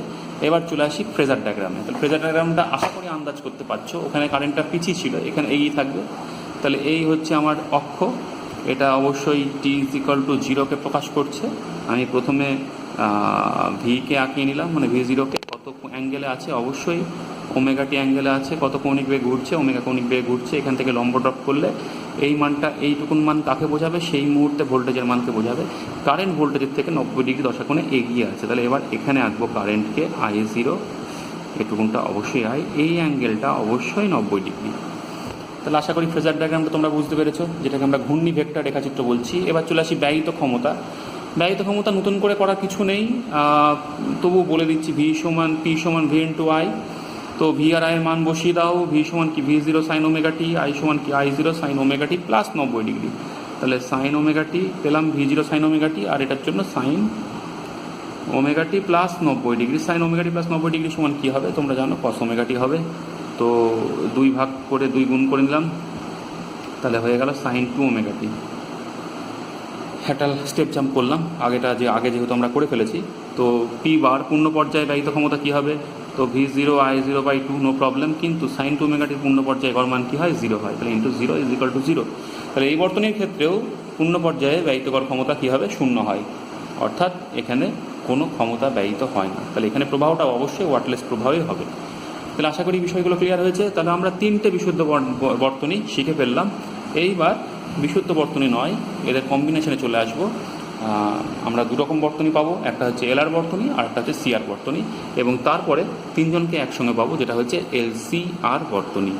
এবার চলে আসি ফ্রেজার ডায়াগ্রামে। তাহলে ফ্রেজার ডায়াগ্রামটা আশা করি আন্দাজ করতে পারছো, ওখানে কারেন্টটা পিছিয়ে ছিল, এখানে এগিয়ে থাকবে। তাহলে এই হচ্ছে আমার অক্ষ, এটা অবশ্যই টি ইজ ইকুয়াল টু জিরোকে প্রকাশ করছে। আমি প্রথমে ভিকে আঁকিয়ে নিলাম, মানে ভি জিরোকে কত অ্যাঙ্গেলে আছে, অবশ্যই ওমেগা টি অ্যাঙ্গেলে আছে, কত কৌণিক বেগে ঘুরছে, ওমেগা কৌণিক বেগে ঘুরছে। এখান থেকে লম্ব ড্রপ করলে এই মানটা, এইটুকুন মান কাকে বোঝাবে, সেই মুহূর্তে ভোল্টেজের মানকে বোঝাবে। কারেন্ট ভোল্টেজের থেকে 90 ডিগ্রি দশা কোণে এগিয়ে আছে। তাহলে এবার এখানে আঁকবো কারেন্টকে আই জিরো, এটুকুনটা অবশ্যই আই, এই অ্যাঙ্গেলটা অবশ্যই 90 ডিগ্রি। তাহলে আশা করি ফেজার ডায়াগ্রামটা তোমরা বুঝতে পেরেছো, যেটাকে আমরা ঘূর্ণি ভেক্টর রেখাচিত্র বলছি। এবার চলে আসি ব্যয়িত ক্ষমতা। ব্যয়িত ক্ষমতা নতুন করে করার কিছু নেই, তবু বলে দিচ্ছি, ভি সমান পি সমান ভি ইন্টু আই। তো ভি আর আইয়ের মান বসিয়ে দাও, ভি সমান কি V zero sine omega t, I সমান কি I zero sine omega t plus 90 degree. তাহলে সাইন ওমেগা টি পেলাম, V zero sine omega t, আর এটার জন্য sign omega t plus 90 degree. Sign omega t plus 90 degree সমান কী হবে তোমরা জানো, কস ওমেগা টি হবে। তো 2 ভাগ করে 2 গুণ করে নিলাম, তাহলে হয়ে গেল সাইন 2 ওমেগা টি। একটা স্টেপ জাম্প করলাম, আগে যেহেতু আমরা করে ফেলেছি। তো পি বার পূর্ণ পর্যায়ে ব্যয়িত ক্ষমতা কী হবে, তো V zero I zero by 2 no problem, কিন্তু সাইন 2 ওমেগা টির পূর্ণ পর্যায়ে গড় মান কী হয়, 0 হয়। তাহলে ইন্টু 0 ইজ ইকুয়াল টু 0। তাহলে এই বর্তনীর ক্ষেত্রেও পূর্ণ পর্যায়ে ব্যয়িত গড় ক্ষমতা কী হবে, 0 হয়, অর্থাৎ এখানে কোনো ক্ষমতা ব্যয়িত হয় না। তাহলে এখানে প্রবাহটা অবশ্যই ওয়াটলেস প্রবাহই হবে। তাহলে আশা করি বিষয়গুলো ক্লিয়ার হয়েছে। তাহলে আমরা 3টে বিশুদ্ধ বর্তনী শিখে ফেললাম। এইবার বিশুদ্ধ বর্তনী নয়, এদের কম্বিনেশনে চলে আসবো। আমরা 2 রকম বর্তনী পাবো, একটা হচ্ছে এলআর বর্তনী আর একটা হচ্ছে সিআর বর্তনী, এবং তারপরে 3জনকে একসঙ্গে পাবো, যেটা হচ্ছে এলসিআর বর্তনী।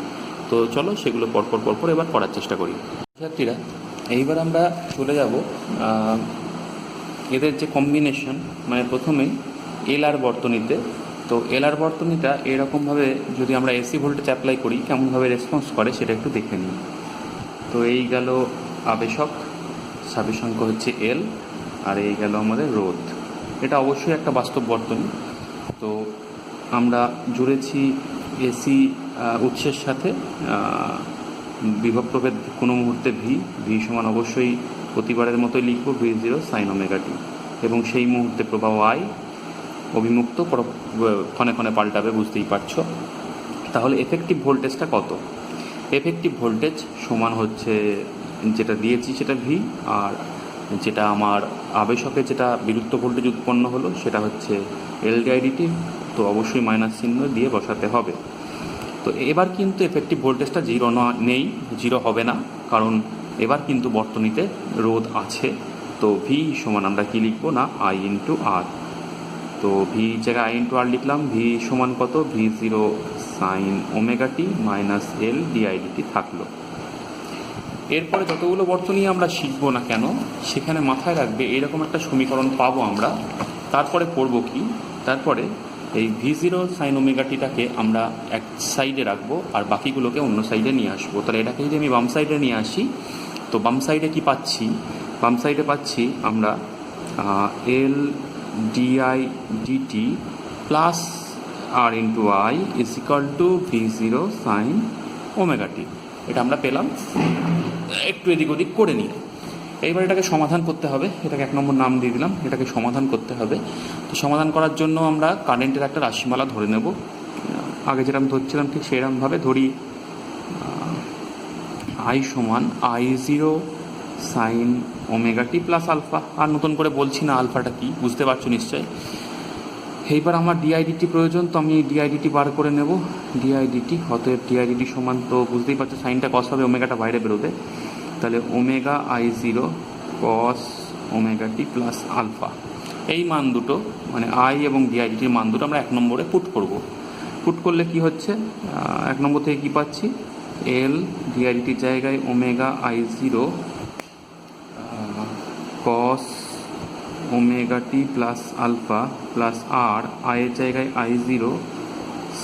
তো চলো সেগুলো পরপর এবার করার চেষ্টা করি। শিক্ষার্থীরা, এইবার আমরা চলে যাব এদের যে কম্বিনেশন, মানে প্রথমে এলআর বর্তনীতে তো এলআর বর্তনীটা এরকমভাবে যদি আমরা এসি ভোল্টেজ অ্যাপ্লাই করি কেমনভাবে রেসপন্স করে সেটা একটু দেখে নিই। তো এই গেল আবেশক, স্বাবেশাঙ্ক হচ্ছে এল, আর এই গেল আমাদের রোধ। এটা অবশ্যই একটা বাস্তব বর্তনী। তো আমরা জুড়েছি এসি উৎসের সাথে বিভব প্রভেদ কোনো মুহূর্তে ভি সমান অবশ্যই প্রতিবারের মতোই লিখব V0 sin ওমেগা টি, এবং সেই মুহূর্তে প্রবাহ আই অভিমুক্ত ক্ষণে ক্ষণে পাল্টাবে, বুঝতেই পারছো। তাহলে এফেক্টিভ ভোল্টেজটা কত? এফেক্টিভ ভোল্টেজ সমান হচ্ছে যেটা দিয়েছি সেটা ভি, আর যেটা আমার আবেশকে যেটা বিলুপ্ত ভোল্টেজ উৎপন্ন হলো সেটা হচ্ছে এল ডিআইডিটি। তো অবশ্যই মাইনাস চিহ্ন দিয়ে বসাতে হবে। তো এবার কিন্তু এফেক্টিভ ভোল্টেজটা নেই, জিরো হবে না, কারণ এবার কিন্তু বর্তনীতে রোধ আছে। তো ভি সমান আমরা কি লিখবো না আই ইন্টু আর। তো ভি জায়গায় আই ইন্টু আর লিখলাম। ভি সমান কত? V0 sine omega t minus L DIDT থাকলো। এরপরে যতগুলো বর্তনী আমরা শিখবো না কেন সেখানে মাথায় রাখবে এরকম একটা সমীকরণ পাবো আমরা। তারপরে করব কি? তারপরে এই V0 সাইন ওমেগা টিটাকে আমরা এক সাইডে রাখবো আর বাকিগুলোকে অন্য সাইডে নিয়ে আসবো। তাহলে এটাকে যদি আমি বাম সাইডে নিয়ে আসি, তো বাম সাইডে কি পাচ্ছি? বাম সাইডে পাচ্ছি আমরা L D I D T plus R into I is equal to V0 sine omega t. এটা আমরা পেলাম, একটু এদিক ওদিক করে নিয়ে। এইবার এটাকে সমাধান করতে হবে। এটাকে 1 নম্বর নাম দিয়ে দিলাম। এটাকে সমাধান করতে হবে। তো সমাধান করার জন্য আমরা কারেন্টের একটা রাশিমালা ধরে নেব। আগে যেরকম ধরছিলাম ঠিক সেরকমভাবে ধরি। আই সমান I0 sine omega t plus alpha. আর নতুন করে বলছি না আলফাটা কি, বুঝতে পারছো নিশ্চয়। এইবার আমার ডিআইডিটি প্রয়োজন, তো আমি ডিআইডিটি বার করে নেব। ডিআইডিটি, অতএব ডিআইডিটি সমান, তো বুঝতেই পারছো সাইনটা কস হবে, ওমেগাটা বাইরে বেরোবে। তাহলে omega I0 cos omega t plus alpha, এই মান দুটো মানে আই এবং ডিআইডিটির মান দুটো আমরা 1 নম্বরে পুট করব। পুট করলে কি হচ্ছে? 1 নম্বর থেকে কি পাচ্ছি? এল ডিআইডিটির জায়গায় omega I0 cos omega t plus alpha plus R আয়ের জায়গায় I0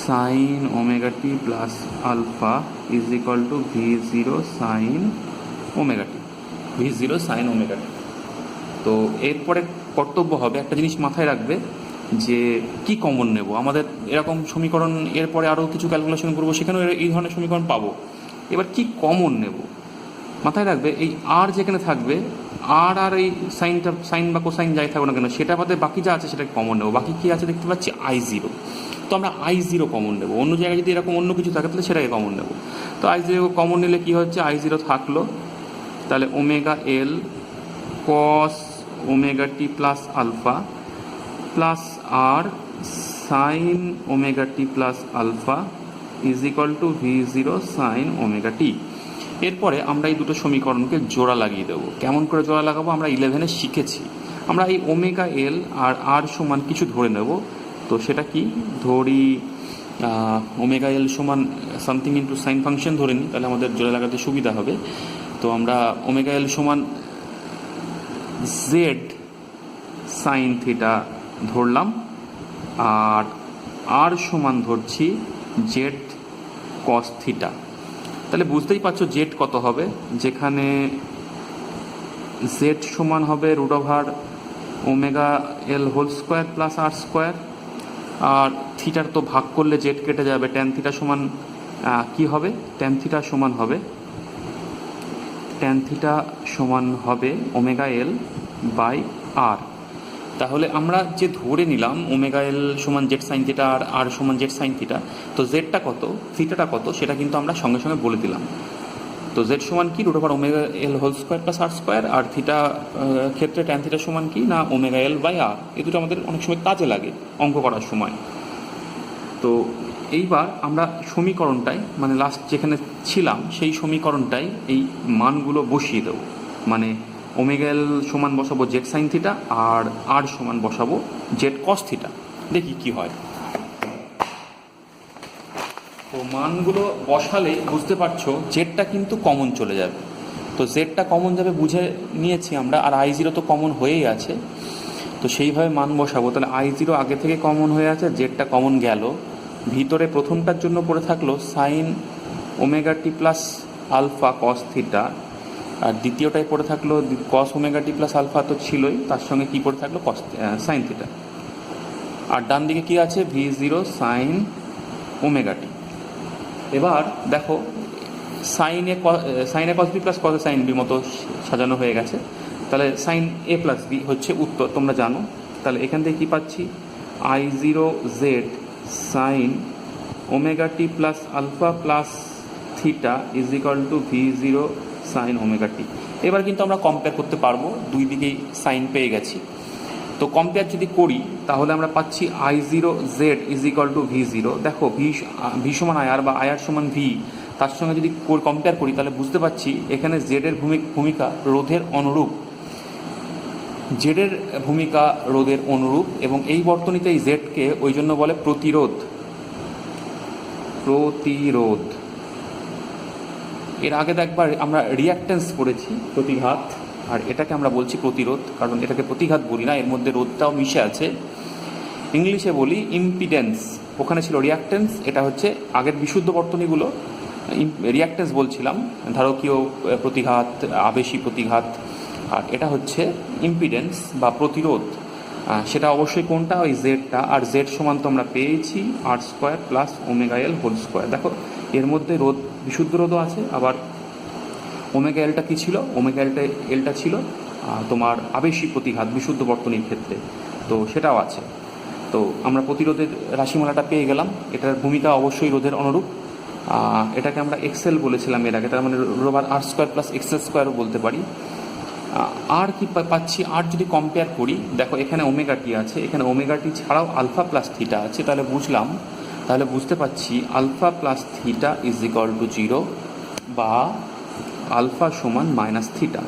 sine omega t plus alpha is equal to V0 sine omega t. V0 sine omega t. তো এরপরে কর্তব্য হবে একটা জিনিস মাথায় রাখবে যে কি কমন নেব। আমাদের এরকম সমীকরণ এরপরে আরও কিছু ক্যালকুলেশন করবো, সেখানেও এই ধরনের সমীকরণ পাবো। এবার কি কমন নেব মাথায় রাখবে। এই আর যেখানে থাকবে, আর এই সাইনটা, সাইন বা কোসাইন যাই থাকবে না কেন, সেটা বাদে বাকি যা আছে সেটাকে কমন নেব। বাকি কী আছে দেখতে পাচ্ছি? I0। তো আমরা I0 কমন নেব। অন্য জায়গায় যদি এরকম অন্য কিছু থাকে তাহলে সেটাকে কমন নেব। তো I0 কমন নিলে কি হচ্ছে? I0 থাকলো, তাহলে omega L cos omega t plus alpha plus R sine omega t plus alpha is equal to V0 sine omega t. এরপরে আমরা এই দুটো সমীকরণকে জোড়া লাগিয়ে দেবো। কেমন করে জোড়া লাগাবো? আমরা 11-এ শিখেছি। আমরা এই ওমেগা এল আর আর সমান কিছু ধরে নেব। তো সেটা কি ধরি? ওমেগা এল সমান সামথিং ইন্টু সাইন ফাংশন ধরে নিই, তাহলে আমাদের জোড়া লাগাতে সুবিধা হবে। তো আমরা ওমেগা এল সমান জেড সাইন থিটা ধরলাম, আর আর সমান ধরছি জেড কস থিটা। তাহলে বুঝতেই পারছো জেড কত হবে, যেখানে জেড সমান হবে root over omega L whole square plus R square. আর থিটার তো ভাগ করলে জেড কেটে যাবে। ট্যান থিটা সমান কি হবে? ট্যান থিটা সমান হবে ওমেগা এল বাই আর। তাহলে আমরা যে ধরে নিলাম ওমেগা এল সমান জেড সাইন থিটা আর আর সমান জেড সাইন থিটা, তো জেডটা কত, থিটাটা কত, সেটা কিন্তু আমরা সঙ্গে সঙ্গে বলে দিলাম। তো জেড সমান কি? Root over omega L whole square plus R square. আর থিটা ক্ষেত্রে ট্যান থিটা সমান কি না ওমেগা এল বাই আর। এই দুটো আমাদের অনেক সময় কাজে লাগে অঙ্ক করার সময়। তো এইবার আমরা সমীকরণটাই মানে লাস্ট যেখানে ছিলাম সেই সমীকরণটাই এই মানগুলো বসিয়ে দেবো। মানে ওমেগা এল সমান বসাবো জেড সাইন থিটা আর আর সমান বসাবো জেড কস থিটা। দেখি কি হয়। তো মানগুলো বসালে বুঝতে পারছো জেডটা কিন্তু কমন চলে যাবে। তো জেডটা কমন যাবে বুঝে নিয়েছি আমরা, আর I0 তো কমন হয়েই আছে। তো তো সেইভাবে মান বসাবো। তাহলে I0 আগে থেকে কমন হয়ে আছে, জেডটা কমন গেল, ভিতরে প্রথমটার জন্য পড়ে থাকলো sign omega t plus alpha cos theta, আর দ্বিতীয়টায় পড়ে থাকলো কস ওমেগা টি প্লাস আলফা তো ছিলই, তার সঙ্গে কী পড়ে থাকলো কস সাইন থিটা। আর ডান দিকে কী আছে V0 সাইন ওমেগা টি। এবার দেখো সাইনে cos B plus cos sine B মতো সাজানো হয়ে গেছে। তাহলে সাইন এ প্লাস বি হচ্ছে উত্তর, তোমরা জানো। তাহলে এখান থেকে কী পাচ্ছি I0 Z sine omega t plus alpha plus theta is equal to V0 sine omega t. এবার কিন্তু আমরা কম্পেয়ার করতে পারবো, দুই দিকেই সাইন পেয়ে গেছি। তো কম্পেয়ার যদি করি তাহলে আমরা পাচ্ছি I0 Z is equal to V0। দেখো ভি সমান আয়ার বা আয়ার সমান ভি, তার সঙ্গে যদি কম্পেয়ার করি তাহলে বুঝতে পারছি এখানে জেডের ভূমিকা রোধের অনুরূপ, জেডের ভূমিকা রোধের অনুরূপ, এবং এই বর্তনীতে এই জেডকে ওই জন্য বলে প্রতিরোধ। এর আগে একবার আমরা রিঅ্যাক্টেন্স পড়েছি প্রতিঘাত, আর এটাকে আমরা বলছি প্রতিরোধ, কারণ এটাকে প্রতিঘাত বলি না, এর মধ্যে রোধটাও মিশে আছে। ইংলিশে বলি ইম্পিডেন্স, ওখানে ছিল রিঅ্যাক্টেন্স, এটা হচ্ছে আগের বিশুদ্ধ বর্তনীগুলো রিঅ্যাক্টেন্স বলছিলাম, ধারকীয় প্রতিঘাত, আবেশী প্রতিঘাত, আর এটা হচ্ছে ইম্পিডেন্স বা প্রতিরোধ। সেটা অবশ্যই কোনটা, ওই জেডটা। আর জেড সমান তো আমরা পেয়েছি R square plus omega L whole square. দেখো এর মধ্যে রোধ, বিশুদ্ধ রোধও আছে, আবার ওমেগা এলটা কী ছিল, ওমেগা এলটা ছিল তোমার আবেশী প্রতিঘাত বিশুদ্ধ বর্তনীর ক্ষেত্রে, তো সেটাও আছে। তো আমরা প্রতিরোধের রাশিমালাটা পেয়ে গেলাম, এটার ভূমিকা অবশ্যই রোধের অনুরূপ। এটাকে আমরা এক্সেল বলেছিলাম এর আগে, তার মানে রোবার আর স্কোয়ার প্লাস এক্সেল স্কোয়ারও বলতে পারি। আর কি পাচ্ছি, আর যদি কম্পেয়ার করি, দেখো এখানে ওমেগা টি আছে, এখানে ওমেগা টি ছাড়াও আলফা প্লাস থিটা আছে, তাহলে বুঝতে পারছি alpha plus theta is equal to 0 বা আলফা সমান মাইনাস থিটা।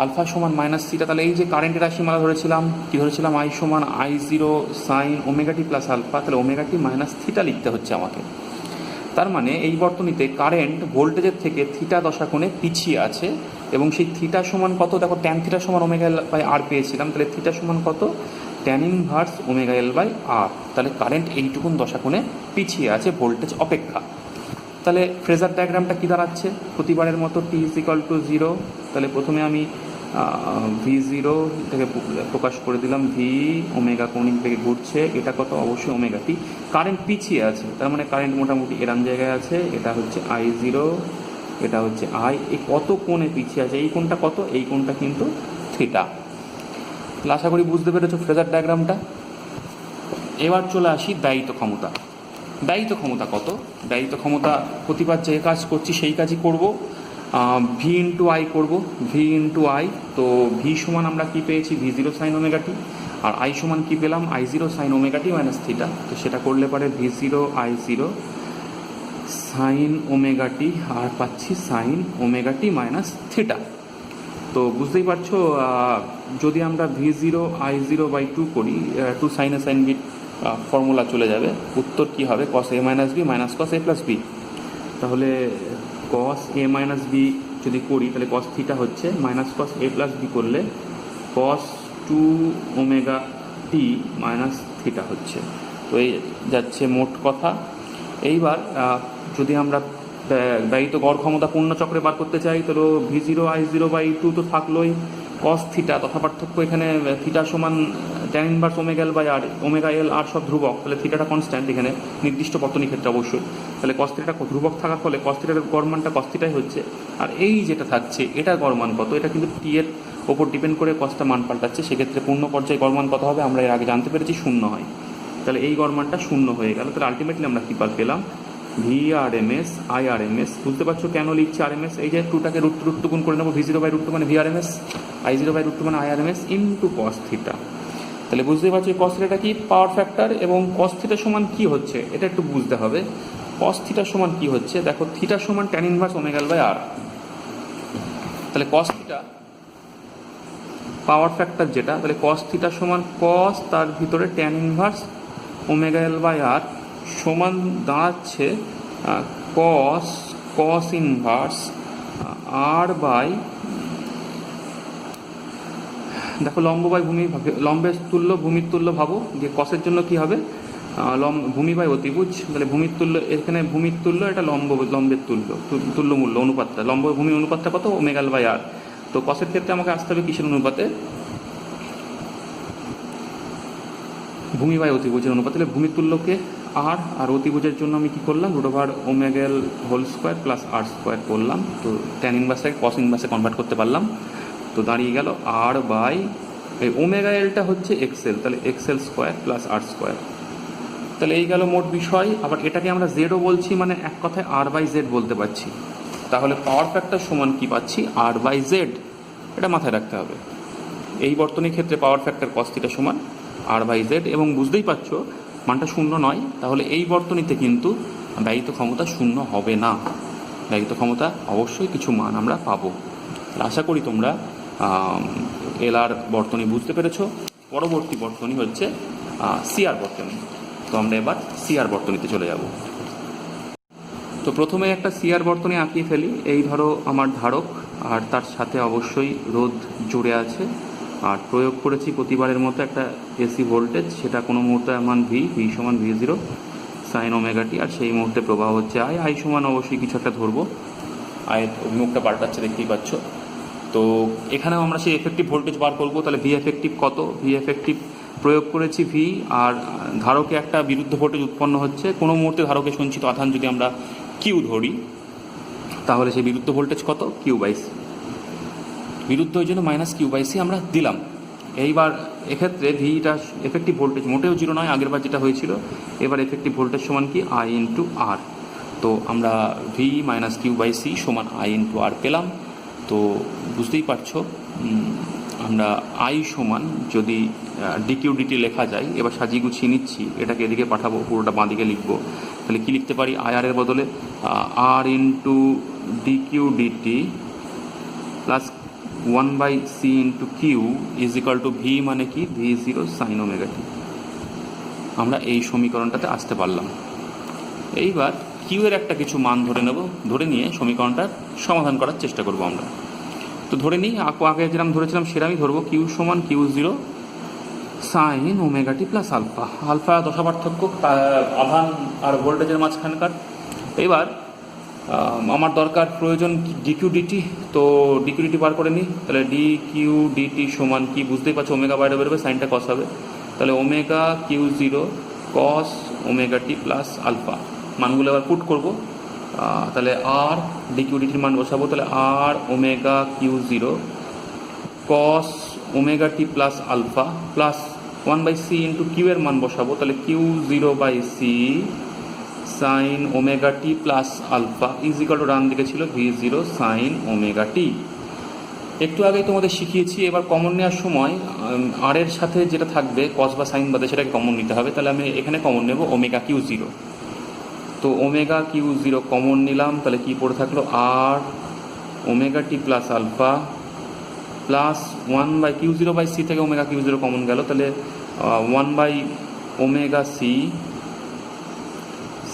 আলফা সমান মাইনাস থিটা, তাহলে এই যে কারেন্টের রাশিমালা ধরেছিলাম, কি ধরেছিলাম, I সমান I0 sine omega t plus alpha, তাহলে ওমেগা টি মাইনাস থিটা লিখতে হচ্ছে আমাকে। তার মানে এই বর্তনীতে কারেন্ট ভোল্টেজের থেকে থিটা দশাকোণে পিছিয়ে আছে, এবং সেই থিটা সমান কত, দেখো ট্যান থিটা সমান ওমেগা এল বাই আর পেয়েছিলাম, তাহলে থিটা সমান কত, tan inverse omega L by R. তাহলে কারেন্ট এইটুকুন দশাকোণে পিছিয়ে আছে ভোল্টেজ অপেক্ষা। তাহলে ফ্রেজার ডায়াগ্রামটা কী দাঁড়াচ্ছে, প্রতিবারের মতো টি ইজ ইকাল টু 0। তাহলে প্রথমে আমি V0 থেকে প্রকাশ করে দিলাম, ভি ওমেগা কোণিক থেকে ঘুরছে, এটা কত, অবশ্যই ওমেগা টি। কারেন্ট পিছিয়ে আছে, তার মানে কারেন্ট মোটামুটি এরম জায়গায় আছে, এটা হচ্ছে I0, এটা হচ্ছে I, এই কত কোণে পিছিয়ে আছে, এই কোণটা কত, এই কোণটা কিন্তু থিটা। আশা করি বুঝতে পেরেছো ফ্রেজার ডায়াগ্রামটা। এবার চলে আসি দায়িত্ব ক্ষমতা। দায়িত্ব ক্ষমতা কত, দায়িত্ব ক্ষমতা প্রতিবার যে কাজ করছি সেই কাজই করব, ভি ইন্টু আই করবো, ভি ইন্টু আই। তো ভি সমান আমরা কী পেয়েছি, V0 সাইন ওমেগা টি, আর আই সমান কী পেলাম, I0 sine omega t minus theta. তো সেটা করলে পারে V0 I0 sine omega t, আর পাচ্ছি sign omega t minus theta. তো বুঝতেই পারছো, যদি আমরা V0 I0 বাই 2 করি, 2 সাইনে সাইন বি ফর্মুলা চলে যাবে, উত্তর কী হবে, cos a minus B minus cos a plus B. তাহলে cos a মাইনাস বি যদি করি তাহলে cos থিটা হচ্ছে minus cos a plus B করলে cos 2 omega t minus theta হচ্ছে। তো এই যাচ্ছে মোট কথা। এইবার যদি আমরা ব্যয়িত গড় ক্ষমতা পূর্ণ চক্রে বার করতে চাই, তাহলে V0 I0 বাই 2 তো থাকলোই, cos থিটা তথা পার্থক্য, এখানে থিটা সমান tan inverse omega L by R, omega L R সব ধ্রুবক, তাহলে থিটাটা কনস্ট্যান্ট এখানে নির্দিষ্ট বর্তনীর ক্ষেত্রে অবশ্যই। তাহলে cos থিটাটা ধ্রুবক থাকার ফলে cos থিটার গড় মানটা cos থিটাই হচ্ছে। আর এই যেটা থাকছে এটার গড় মান কত, এটা কিন্তু টি এর ওপর ডিপেন্ড করে cosটা মান পাল্টাচ্ছে, সেক্ষেত্রে পূর্ণ পর্যায়ে গড় মান কত হবে আমরা এর আগে জানতে পেরেছি, 0 হয়। তাহলে এই গড় মানটা 0 হয়ে গেল। তাহলে আলটিমেটলি আমরা কী পেলাম, VRMS IRMS। বুঝতে পারছো কেন লিখছি RMS, এই যে 2টাকে রুট গুণ করে নেবো, V0 বাই √2 মানে VRMS, I0 বাই √2 মানে IRMS ইন্টু cos থিটা। তাহলে বুঝতেই পারছো cos থিটাটা কি, পাওয়ার ফ্যাক্টর, এবং cos থিটা সমান কি হচ্ছে এটা একটু বুঝতে হবে। cos থিটা সমান কি হচ্ছে, দেখো থিটা সমান tan inverse omega L by R. তাহলে cos থিটা পাওয়ার ফ্যাক্টর যেটা, তাহলে cos থিটা সমান cos তার ভিতরে tan inverse omega L by R সমান দাঁড়াচ্ছে cos ইনভার্স আর বাই দেখো লম্ব বাই ভূমি, লম্বের তুল্য ভূমির তুল্য ভাবো, যে কসের জন্য কি হবে, ভূমি বাই অতিভুজ, তাহলে ভূমির তুল্য, এখানে ভূমির তুল্য, এটা লম্বের তুল্য, তুল্য মূল্য অনুপাতটা, লম্ব ভূমি অনুপাতটা কত, ওমেগাল বাই আর। তো কসের ক্ষেত্রে আমাকে আসতে হবে কিসের অনুপাতে, ভূমি বাই অতিভুজের অনুপাত। তাহলে ভূমির তুল্যকে আর অতিভুজের জন্য আমি কি করলাম, √ ওমেগাল whole square plus R square করলাম। তো ট্যান ইনভার্সটাকে কস ইনভার্সে কনভার্ট করতে পারলাম। তো দাঁড়িয়ে গেল আর বাই, এই ওমেগা এলটা হচ্ছে এক্সেল, তাহলে Excel square plus R square. তাহলে এই গেল মোট বিষয়। আবার এটাকে আমরা জেডও বলছি, মানে এক কথায় আর বাই জেড বলতে পারছি। তাহলে পাওয়ার ফ্যাক্টর সমান কি পাচ্ছি, আর বাই জেড। এটা মাথায় রাখতে হবে। এই বর্তনীর ক্ষেত্রে পাওয়ার ফ্যাক্টর কস থিটা সমান আর বাই জেড, এবং বুঝতেই পারছো মানটা শূন্য নয়। তাহলে এই বর্তনীতে কিন্তু ব্যয়িত ক্ষমতা শূন্য হবে না, ব্যয়িত ক্ষমতা অবশ্যই কিছু মান আমরা পাবো। আশা করি তোমরা এলআর বর্তনী বুঝতে পেরেছো। পরবর্তী বর্তনী হচ্ছে সিআর বর্তনী। তো আমরা এবার সিআর বর্তনীতে চলে যাব। তো প্রথমে একটা সিআর বর্তনী আঁকিয়ে ফেলি। এই ধরো আমার ধারক, আর তার সাথে অবশ্যই রোধ জুড়ে আছে, আর প্রয়োগ করেছি প্রতিবারের মতো একটা এসি ভোল্টেজ, সেটা কোনো মুহূর্তে মান ভি সমান V0 সাইন ওমেগা টি, আর সেই মুহূর্তে প্রবাহ হচ্ছে আই সমান অবশ্যই কিছু একটা ধরবো। আয়ের অভিমুখটা পাল্টাচ্ছে, দেখতেই পাচ্ছ। তো এখানেও আমরা সেই এফেক্টিভ ভোল্টেজ বার করবো। তাহলে ভি এফেক্টিভ কত, ভি এফেক্টিভ প্রয়োগ করেছি ভি, আর ধারকে একটা বিরুদ্ধ ভোল্টেজ উৎপন্ন হচ্ছে। কোনো মুহূর্তে ধারকে সঞ্চিত আধান যদি আমরা কিউ ধরি, তাহলে সেই বিরুদ্ধ ভোল্টেজ কত, কিউ বাই সি। বিরুদ্ধ ওই জন্য মাইনাস কিউ বাই সি আমরা দিলাম। এইবার এক্ষেত্রে ভিটা এফেক্টিভ ভোল্টেজ মোটেও 0 নয়, আগেরবার যেটা হয়েছিল। এবার এফেক্টিভ ভোল্টেজ সমান কি, আই ইন্টু আর। তো আমরা V minus Q by C সমান আই ইন্টু আর পেলাম। তো বুঝতেই পারছো আমরা আই সমান যদি ডিকিউ ডিটি লেখা যায়, এবার সাজিয়ে গুছিয়ে নিচ্ছি, এটাকে এদিকে পাঠাবো, পুরোটা বাঁ দিকে লিখবো। তাহলে কি লিখতে পারি, আইআরের বদলে R into dq dt plus 1/c into q is equal to V, মানে কি V0 সাইন ওমেগা টি। আমরা এই সমীকরণটাতে আসতে পারলাম। এইবার কিউ এর একটা কিছু মান ধরে নেব, ধরে নিয়ে সমীকরণটার সমাধান করার চেষ্টা করব আমরা। তো ধরে নিই, আগে যেরকম ধরেছিলাম সেরকমই ধরবো, কিউ সমান Q0 sign omega t plus alpha. Alpha দশা পার্থক্য আধান আর ভোল্টেজের মাঝখানকার। এবার আমার দরকার প্রয়োজন ডিকিউ ডিটি, তো ডিকিউ ডিটি বার করে নিই। তাহলে ডিকিউ ডিটি সমান কি, বুঝতেই পারছো ওমেগা বাইরে বেরোবে, সাইনটা কস হবে। তাহলে omega Q0 cos omega t plus alpha, মানগুলো এবার পুট করবো। তাহলে আর ডিকিউ ডিটির মান বসাবো, তাহলে R omega Q0 cos omega t plus alpha plus 1/c into q এর মান বসাবো। তাহলে Q0/c sine omega t plus alpha is equal to, ডান দিকে ছিল V0 সাইন ওমেগা টি। একটু আগেই তোমাদের শিখিয়েছি। এবার কমন নেওয়ার সময় আর এর সাথে যেটা থাকবে কস বা সাইন বাদে, সেটাকে কমন নিতে হবে। তাহলে আমি এখানে কমন নেব ওমেগা Q0। তো ওমেগা Q0 কমন নিলাম, তাহলে কি পড়ে থাকলো, R omega t plus alpha plus 1/Q0/c থেকে ওমেগা Q0 কমন গেল, তাহলে 1/ওমেগা c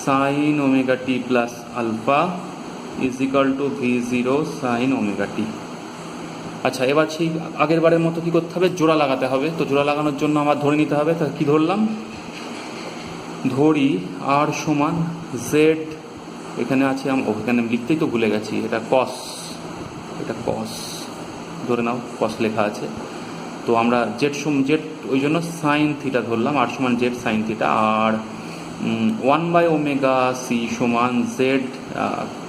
sine omega t plus alpha is equal to V0 sine omega t. আচ্ছা, এবার সেই আগের বারের মতো কী করতে হবে, জোড়া লাগাতে হবে। তো জোড়া লাগানোর জন্য আমার ধরে নিতে হবে, তা কী ধরলাম, ধরি আর সমান জেড, এখানে আছে, ওখানে লিখতেই তো ভুলে গেছি, এটা কস, এটা কস ধরে নাও, কস লেখা আছে। তো আমরা জেড ওই জন্য সাইন থিটা ধরলাম, আর সমান জেড সাইন থিটা, আর 1/ওমেগা c সমান জেড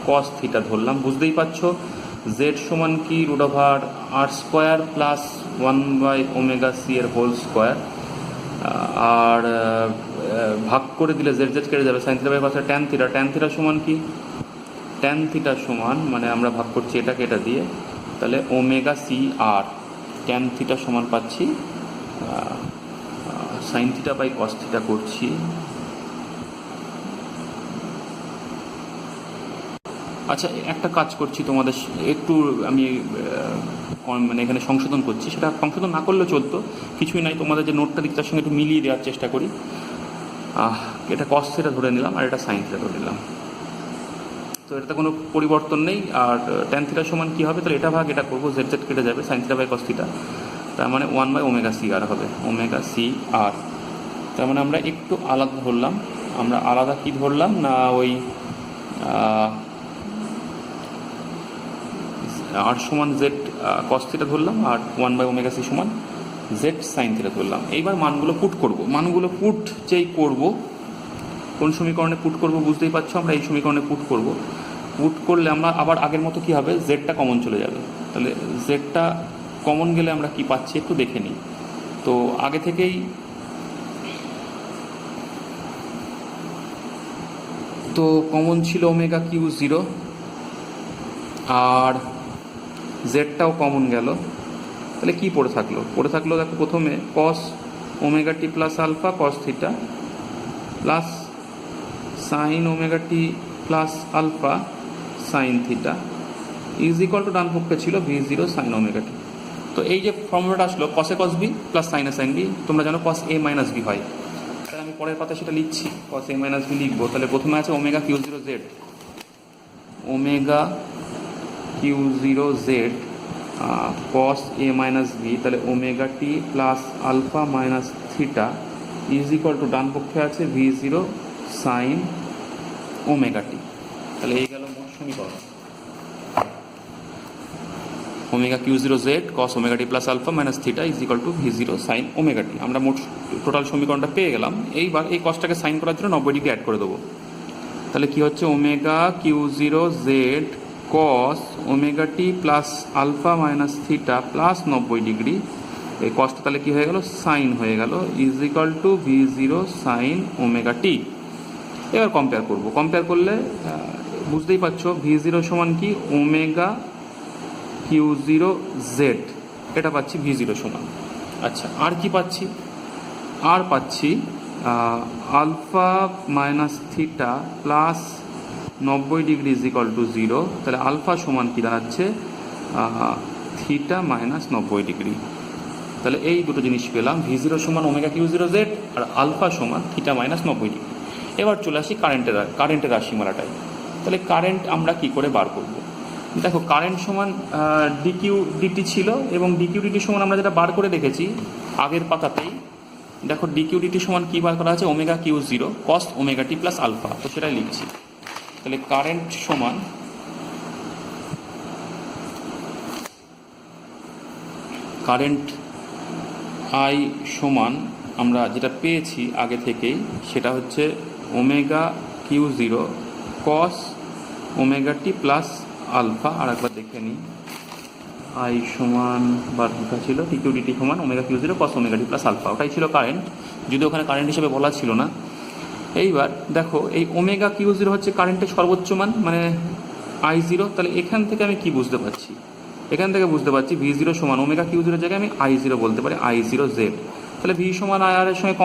কস থিটা ধরলাম। বুঝতেই পারছো জেড সমান কি, √r স্কোয়ার প্লাস 1/ওমেগা c এর হোল স্কোয়ার, আর ভাগ করে দিলে জেড জেড কেটে যাবে, sine theta by cos tan theta. Tan theta সমান কি, ট্যান থিটা সমান, মানে আমরা ভাগ করছি এটাকে এটা দিয়ে, তাহলে omega C R tan theta সমান পাচ্ছি sine theta by cos theta করছি। আচ্ছা, একটা কাজ করছি, তোমাদের একটু আমি মানে এখানে সংশোধন করছি, সেটা সংশোধন না করলেও চলতো, কিছুই নাই, তোমাদের যে নোটটা দিক তার সঙ্গে একটু মিলিয়ে দেওয়ার চেষ্টা করি। এটা কস থিটা ধরে নিলাম, আর এটা সাইন থিটা ধরে নিলাম। তো এটাতে কোনো পরিবর্তন নেই। আর ট্যান থিটা সমান কী হবে, তাহলে এটা ভাগ এটা করবো, জেড জেড কেটে যাবে, sine theta by cos theta. তার মানে 1/ωCR হবে, ωCR। তার মানে আমরা একটু আলাদা ধরলাম, আমরা আলাদা কি ধরলাম না ওই আর সমান জেড কস থিটা ধরলাম, আর 1/ωC সমান জেড সাইন থিটা ধরলাম। এইবার মানগুলো পুট করব। মানগুলো পুট যেই করব, কোন সমীকরণে পুট করব বুঝতেই পারছো, আমরা এই সমীকরণে পুট করব। পুট করলে আমরা আবার আগের মতো কি হবে, জেডটা কমন চলে যাবে। তাহলে জেডটা কমন গেলে আমরা কি পাচ্ছি একটু দেখে নিই। তো আগে থেকেই তো কমন ছিল ωQ0, আর জেডটাও কমন গেল। তাহলে কি পড়ে থাকলো, দেখো প্রথমে cos ωt plus alpha cos theta plus sine ωt plus alpha sine theta is equal to ডান পক্ষে ছিল V0 সাইন ωt। তো এই যে ফর্মুলাটা আসলো cos A cos B plus sine A sine B, তোমরা জানো কস এ মাইনাস বি হয়। তাহলে আমি পরের পাতা সেটা লিখছি, কস এ মাইনাস বি লিখবো। তাহলে প্রথমে আছে ωQ0z, ωQ0z কস এ মাইনাস বি, তাহলে ωt plus alpha minus theta is equal to ডান পক্ষে আছে V0 সাইন ωt। তাহলে এই গেল মোট সমীকরণ, ωQ0z cos ωt plus alpha minus theta is equal to V0 sine ωt। আমরা মোট টোটাল সমীকরণটা পেয়ে গেলাম। এইবার এই কসটাকে সাইন করার জন্য 90 ডিগ্রি অ্যাড করে দেবো। তাহলে কি হচ্ছে, ωQ0z cos ωt plus alpha minus theta plus 90 degree, এই কসটা তাহলে কি হয়ে গেল, সাইন হয়ে গেল, is equal to V0 sine ωt। এবার কম্পেয়ার করব, কম্পেয়ার করলে বুঝতেই পারছো V0 সমান কি ωQ0z, এটা পাচ্ছি V0 সমান। আচ্ছা আর কি পাচ্ছি, আর পাচ্ছি alpha minus theta plus 90 degree is equal to 0। তাহলে আলফা সমান কি দাঁড়াচ্ছে, থিটা মাইনাস 90 ডিগ্রি। তাহলে এই দুটো জিনিস পেলাম, V0 সমান ωQ0z আর আলফা সমান থিটা মাইনাস 90 ডিগ্রি। এবার চলে আসি কারেন্টের রাশিমালাটায়। তাহলে কারেন্ট আমরা কি করে বার করব, দেখো কারেন্ট সমান ডিকিউ ডিটি ছিল, এবং ডিকিউ ডিটি সমান আমরা যেটা বার করে দেখেছি আগের পাতাতেই, দেখো ডিকিউ ডিটি সমান কি বার করা আছে, ωQ0 cos ωt plus alpha, তো সেটাই লিখছি। তাহলে কারেন্ট সমান কারেন্ট আই সমান আমরা যেটা পেয়েছি আগে থেকেই, সেটা হচ্ছে ωQ0 cos ωt plus alpha. আর একবার দেখে নিই, আই সমান বার লেখা ছিল ডিকিউডিটি সমান ωQ0 cos ωt plus alpha, ওটাই ছিল কারেন্ট, যদি ওখানে কারেন্ট হিসেবে বলা ছিল না। এইবার দেখো এই ωQ0 হচ্ছে কারেন্টের সর্বোচ্চ মান, মানে I0। তাহলে এখান থেকে আমি কি বুঝতে পারছি, এখান থেকে বুঝতে পারছি V0 সমান ωQ0 জায়গায় আমি I0 বলতে পারি, I0Z। তাহলে V সমান IR এর সঙ্গে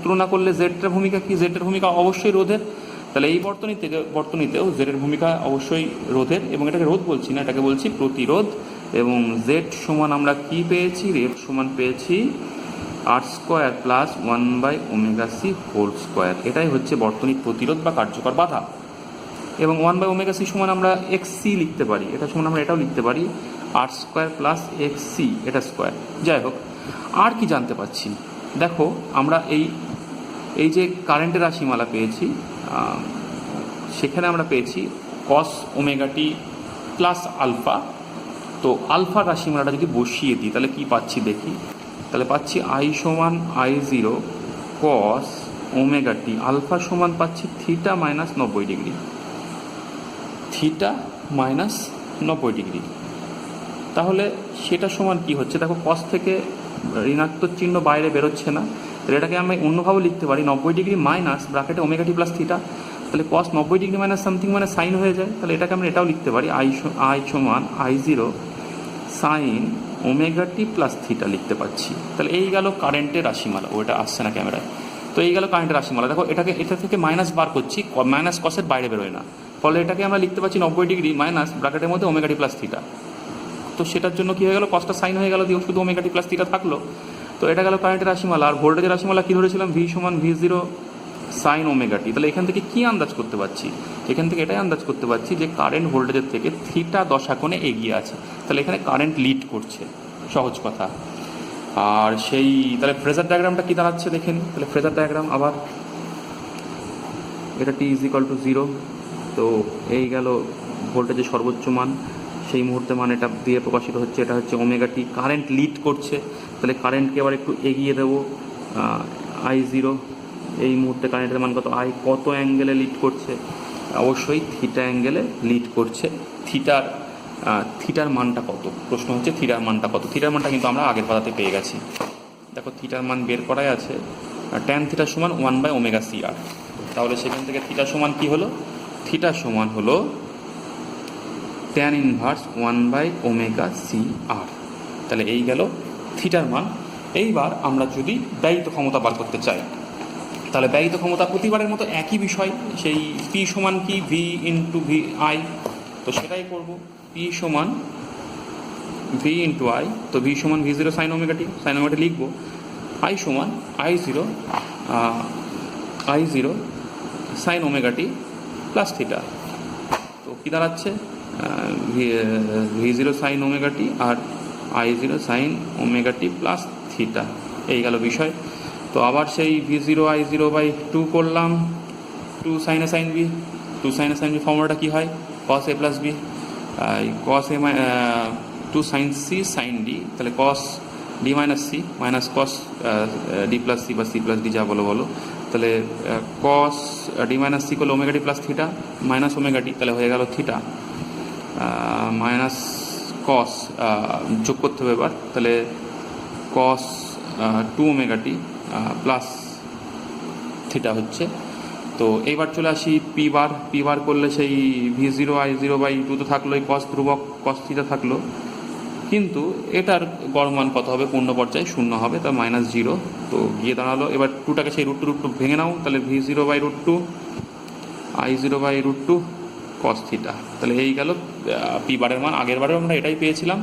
তুলনা করলে জেডের ভূমিকা কি, জেডের ভূমিকা অবশ্যই রোধের। তাহলে এই বর্তনীতেও জেডের ভূমিকা অবশ্যই রোধের, এবং এটাকে রোধ বলছি না, এটাকে বলছি প্রতিরোধ। এবং জেড সমান আমরা কি পেয়েছি, রেড সমান পেয়েছি R² plus 1/ωc whole square. এটাই হচ্ছে বর্তনীর প্রতিরোধ বা কার্যকর বাধা। এবং 1/ωc সমান আমরা XC লিখতে পারি, এটা সমান আমরা এটাও লিখতে পারি R² প্লাস XC, এটা স্কোয়ার। যাই হোক, আর কি জানতে পারছি, দেখো আমরা এই যে কারেন্টের রাশিমালা পেয়েছি, সেখানে আমরা পেয়েছি cos ωt প্লাস আলফা। তো আলফার রাশিমালাটা যদি বসিয়ে দিই তাহলে কি পাচ্ছি দেখি, তাহলে পাচ্ছি I সমান I0 cos ωt, আলফা সমান পাচ্ছি theta minus 90 degree, theta minus 90 degree. তাহলে সেটা সমান কি হচ্ছে, দেখো cos থেকে ঋণাত্মক চিহ্ন বাইরে বেরোচ্ছে না, তাহলে এটাকে আমি অন্যভাবে লিখতে পারি 90 ডিগ্রি মাইনাস ব্র্যাকেটে ωt প্লাস থিটা। তাহলে cos 90 ডিগ্রি মাইনাস সামথিং মানে সাইন হয়ে যায়। তাহলে এটাকে আমরা এটাও লিখতে পারি I সমান I0 sign ωt plus theta লিখতে পাচ্ছি। তাহলে এই গেল কারেন্টের রাশিমালা, ওটা আসছে না ক্যামেরায়। তো এই গেল কারেন্টের রাশিমালা। দেখো এটা থেকে মাইনাস বার করছি, মাইনাস কসের বাইরে বেরোয় না, ফলে এটাকে আমরা লিখতে পাচ্ছি 90 ডিগ্রি মাইনাস ব্র্যাকেটের মধ্যে ωt প্লাস থিটা। তো সেটার জন্য কী হয়ে গেল, কসটা সাইন হয়ে গেল, দিয়ে শুধু ωt প্লাস থিটা থাকলো। তো এটা গেল কারেন্টের রাশিমালা। আর ভোল্টেজের রাশিমালা কী ধরেছিলাম, V সমান V0 সাইন ωt। তাহলে এখান থেকে কি আন্দাজ করতে পারছি, এখান থেকে এটাই আন্দাজ করতে পারছি যে কারেন্ট ভোল্টেজের থেকে থিটা দশা কোণে এগিয়ে আছে। তাহলে এখানে কারেন্ট লিড করছে, সহজ কথা। আর সেই তাহলে ফ্রেজার ডায়াগ্রামটা কী দাঁড়াচ্ছে দেখে নিই। তাহলে ফ্রেজার ডায়াগ্রাম আবার এটা টি ইজ ইকাল টু 0, তো এই গেল ভোল্টেজের সর্বোচ্চ মান, সেই মুহূর্তে মান এটা দিয়ে প্রকাশিত হচ্ছে, এটা হচ্ছে ওমেগা টি। কারেন্ট লিড করছে, তাহলে কারেন্টকে আবার একটু এগিয়ে দেবো, I0, এই মুহূর্তে কারেন্টের মান কত, আই কত অ্যাঙ্গেলে লিড করছে, অবশ্যই থিটা অ্যাঙ্গেলে লিড করছে। থিটার মানটা কত, প্রশ্ন হচ্ছে থিটার মানটা কত। থিটার মানটা কিন্তু আমরা আগের পাতাতে পেয়ে গেছি, দেখো থিটার মান বের করাই আছে, ট্যান থিটা সমান 1/ωCR। তাহলে সেখান থেকে থিটা সমান কি হলো, থিটা সমান হলো ট্যান ইনভার্স 1/ωCR। তাহলে এই গেল থিটার মান। এইবার আমরা যদি ব্যয়িত ক্ষমতা বার করতে চাই, তাহলে ব্যয়িত ক্ষমতা প্রতিবারের মতো একই বিষয়, সেই পি সমান কি ভি ইন্টু ভি আই, তো সেটাই করব। পি সমান ভি ইন্টু আই, তো ভি সমান V0 sine omega t, sine omega t লিখবো। আই সমান I0 sine omega t plus theta, তো কী দাঁড়াচ্ছে V0 সাইন ওমেগাটি আর I0 sine omega t plus theta, এই গেল বিষয়। তো আবার সেই V0 I0/2 করলাম, 2 সাইনে সাইন বি, 2 সাইনে সাইন বি ফর্মুলাটা কী হয়, cos a plus B, cos a 2 sine C sine D, তাহলে cos D minus C minus cos D plus C বা সি প্লাস ডি, যা বলো। তাহলে cos ডি মাইনাস সি করলে omega t plus theta minus omega t, তাহলে হয়ে গেল theta minus cos, যোগ করতে হবে এবার, তাহলে cos 2 ওমেগাটি প্লাস থিটা হচ্ছে। তো এইবার চলে আসি পি বার করলে সেই V0 I0/2 তো থাকলো, এই cos ধ্রুবক cos থিটা থাকলো, কিন্তু এটার গড় মান কত হবে, পূর্ণ পর্যায়ে 0 হবে, তা -0, তো গিয়ে দাঁড়ালো এবার 2টাকে সেই √2 ভেঙে নাও, তাহলে V0/√2 I0/√2 cos থিটা, তাহলে এই গেল পি বারের মান। আগের বারেও আমরা এটাই পেয়েছিলাম।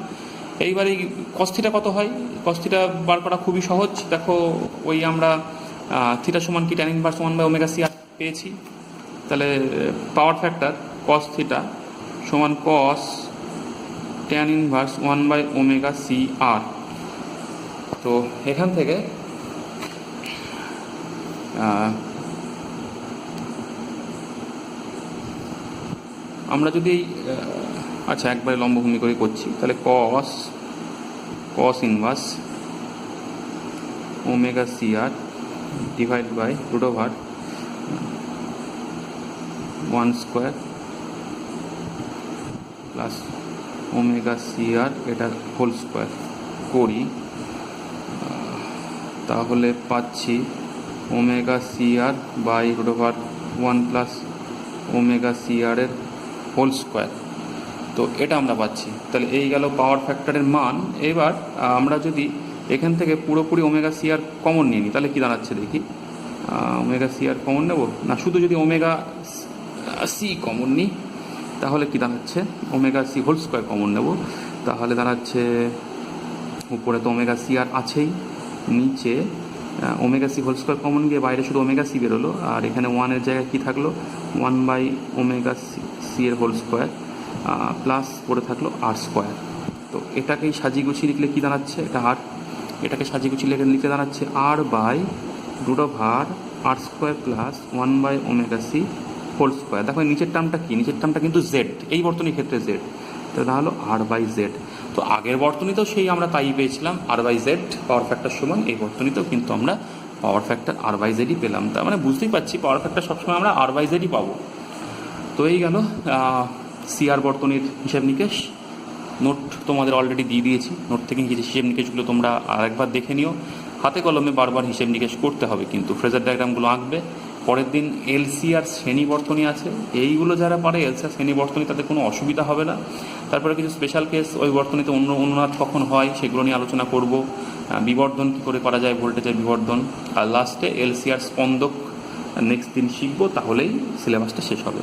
এইবার এই cos থিটা কত হয়, cos থিটা বার করা খুবই সহজ, দেখো ওই আমরা থিটা সমান কি ট্যান ইনভার্স 1/ωCR পেয়েছি, তাহলে পাওয়ার ফ্যাক্টর cos থিটা সমান cos ট্যান ইনভার্স 1/ωCR। তো এখান থেকে আমরা যদি আচ্ছা একবারে লম্বভূমি করে করছি, তাহলে cos inverse ωCR divide by √1² plus ωCR এটা হোল স্কোয়ার করি, তাহলে পাচ্ছি ωCR বাই √1 প্লাস ωCR এর হোল স্কোয়ার, তো এটা আমরা পাচ্ছি। তাহলে এই গেল পাওয়ার ফ্যাক্টরের মান। এবার আমরা যদি এখান থেকে পুরোপুরি ωCR কমন নিয়ে নিই, তাহলে কী দাঁড়াচ্ছে দেখি, ωCR কমন নেব না, শুধু যদি ωC কমন নিই তাহলে কী দাঁড়াচ্ছে, ωC হোল স্কোয়ার কমন নেব, তাহলে দাঁড়াচ্ছে উপরে তো ωCR আছেই, নিচে ωC হোল স্কোয়ার কমন গিয়ে বাইরে শুধু ωC বেরোলো, আর এখানে 1-এর জায়গায় কী থাকলো 1/ωC এর হোল স্কোয়ার প্লাস পড়ে থাকলো R²। তো এটাকেই সাজিয়ে গুছিয়ে লিখলে কী দাঁড়াচ্ছে, এটা আর এটাকে সাজিয়ে গুছিয়ে লিখে দাঁড়াচ্ছে R/√R² plus 1/ωC whole square. দেখো নিচের টার্মটা কি, নিচের টার্মটা কিন্তু জেড, এই বর্তনীর ক্ষেত্রে জেড, তো তাহলে R/Z। তো আগের বর্তনীতেও সেই আমরা তাই পেয়েছিলাম R/Z পাওয়ার ফ্যাক্টর সমান, এই বর্তনীতেও কিন্তু আমরা পাওয়ার ফ্যাক্টর R/Zই পেলাম। তার মানে বুঝতেই পারছি পাওয়ার ফ্যাক্টর সবসময় আমরা R/Zই পাবো। তো এই গেল সিআর বর্তনীর হিসাব নিকেশ। নোট তোমাদের অলরেডি দিয়ে দিয়েছি, নোট থেকে কিছু হিসেব নিকেশগুলো তোমরা আরেকবার দেখে নিও। হাতে কলমে বারবার হিসেব নিকেশ করতে হবে, কিন্তু ফ্রেজার ডায়াগ্রামগুলো আঁকবে। পরের দিন এলসিআর শ্রেণী বর্তনী আছে, এইগুলো যারা পারে এলসিআর শ্রেণী বর্তনী তাদের কোনো অসুবিধা হবে না। তারপরে কিছু স্পেশাল কেস, ওই বর্তনীতে অনুনাদ কখন হয় সেগুলো নিয়ে আলোচনা করব, বিবর্ধন কী করে করা যায়, ভোল্টেজের বিবর্ধন, আর লাস্টে এলসিআর স্পন্দক নেক্সট দিন শিখবো, তাহলেই সিলেবাসটা শেষ হবে।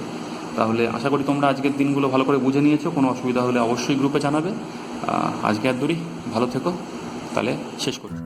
তাহলে আশা করি তোমরা আজকের দিনগুলো ভালো করে বুঝে নিয়েছো। কোনো অসুবিধা হলে অবশ্যই গ্রুপে জানাবে। আজকে আর দূরই, ভালো থেকো, তাহলে শেষ করছি।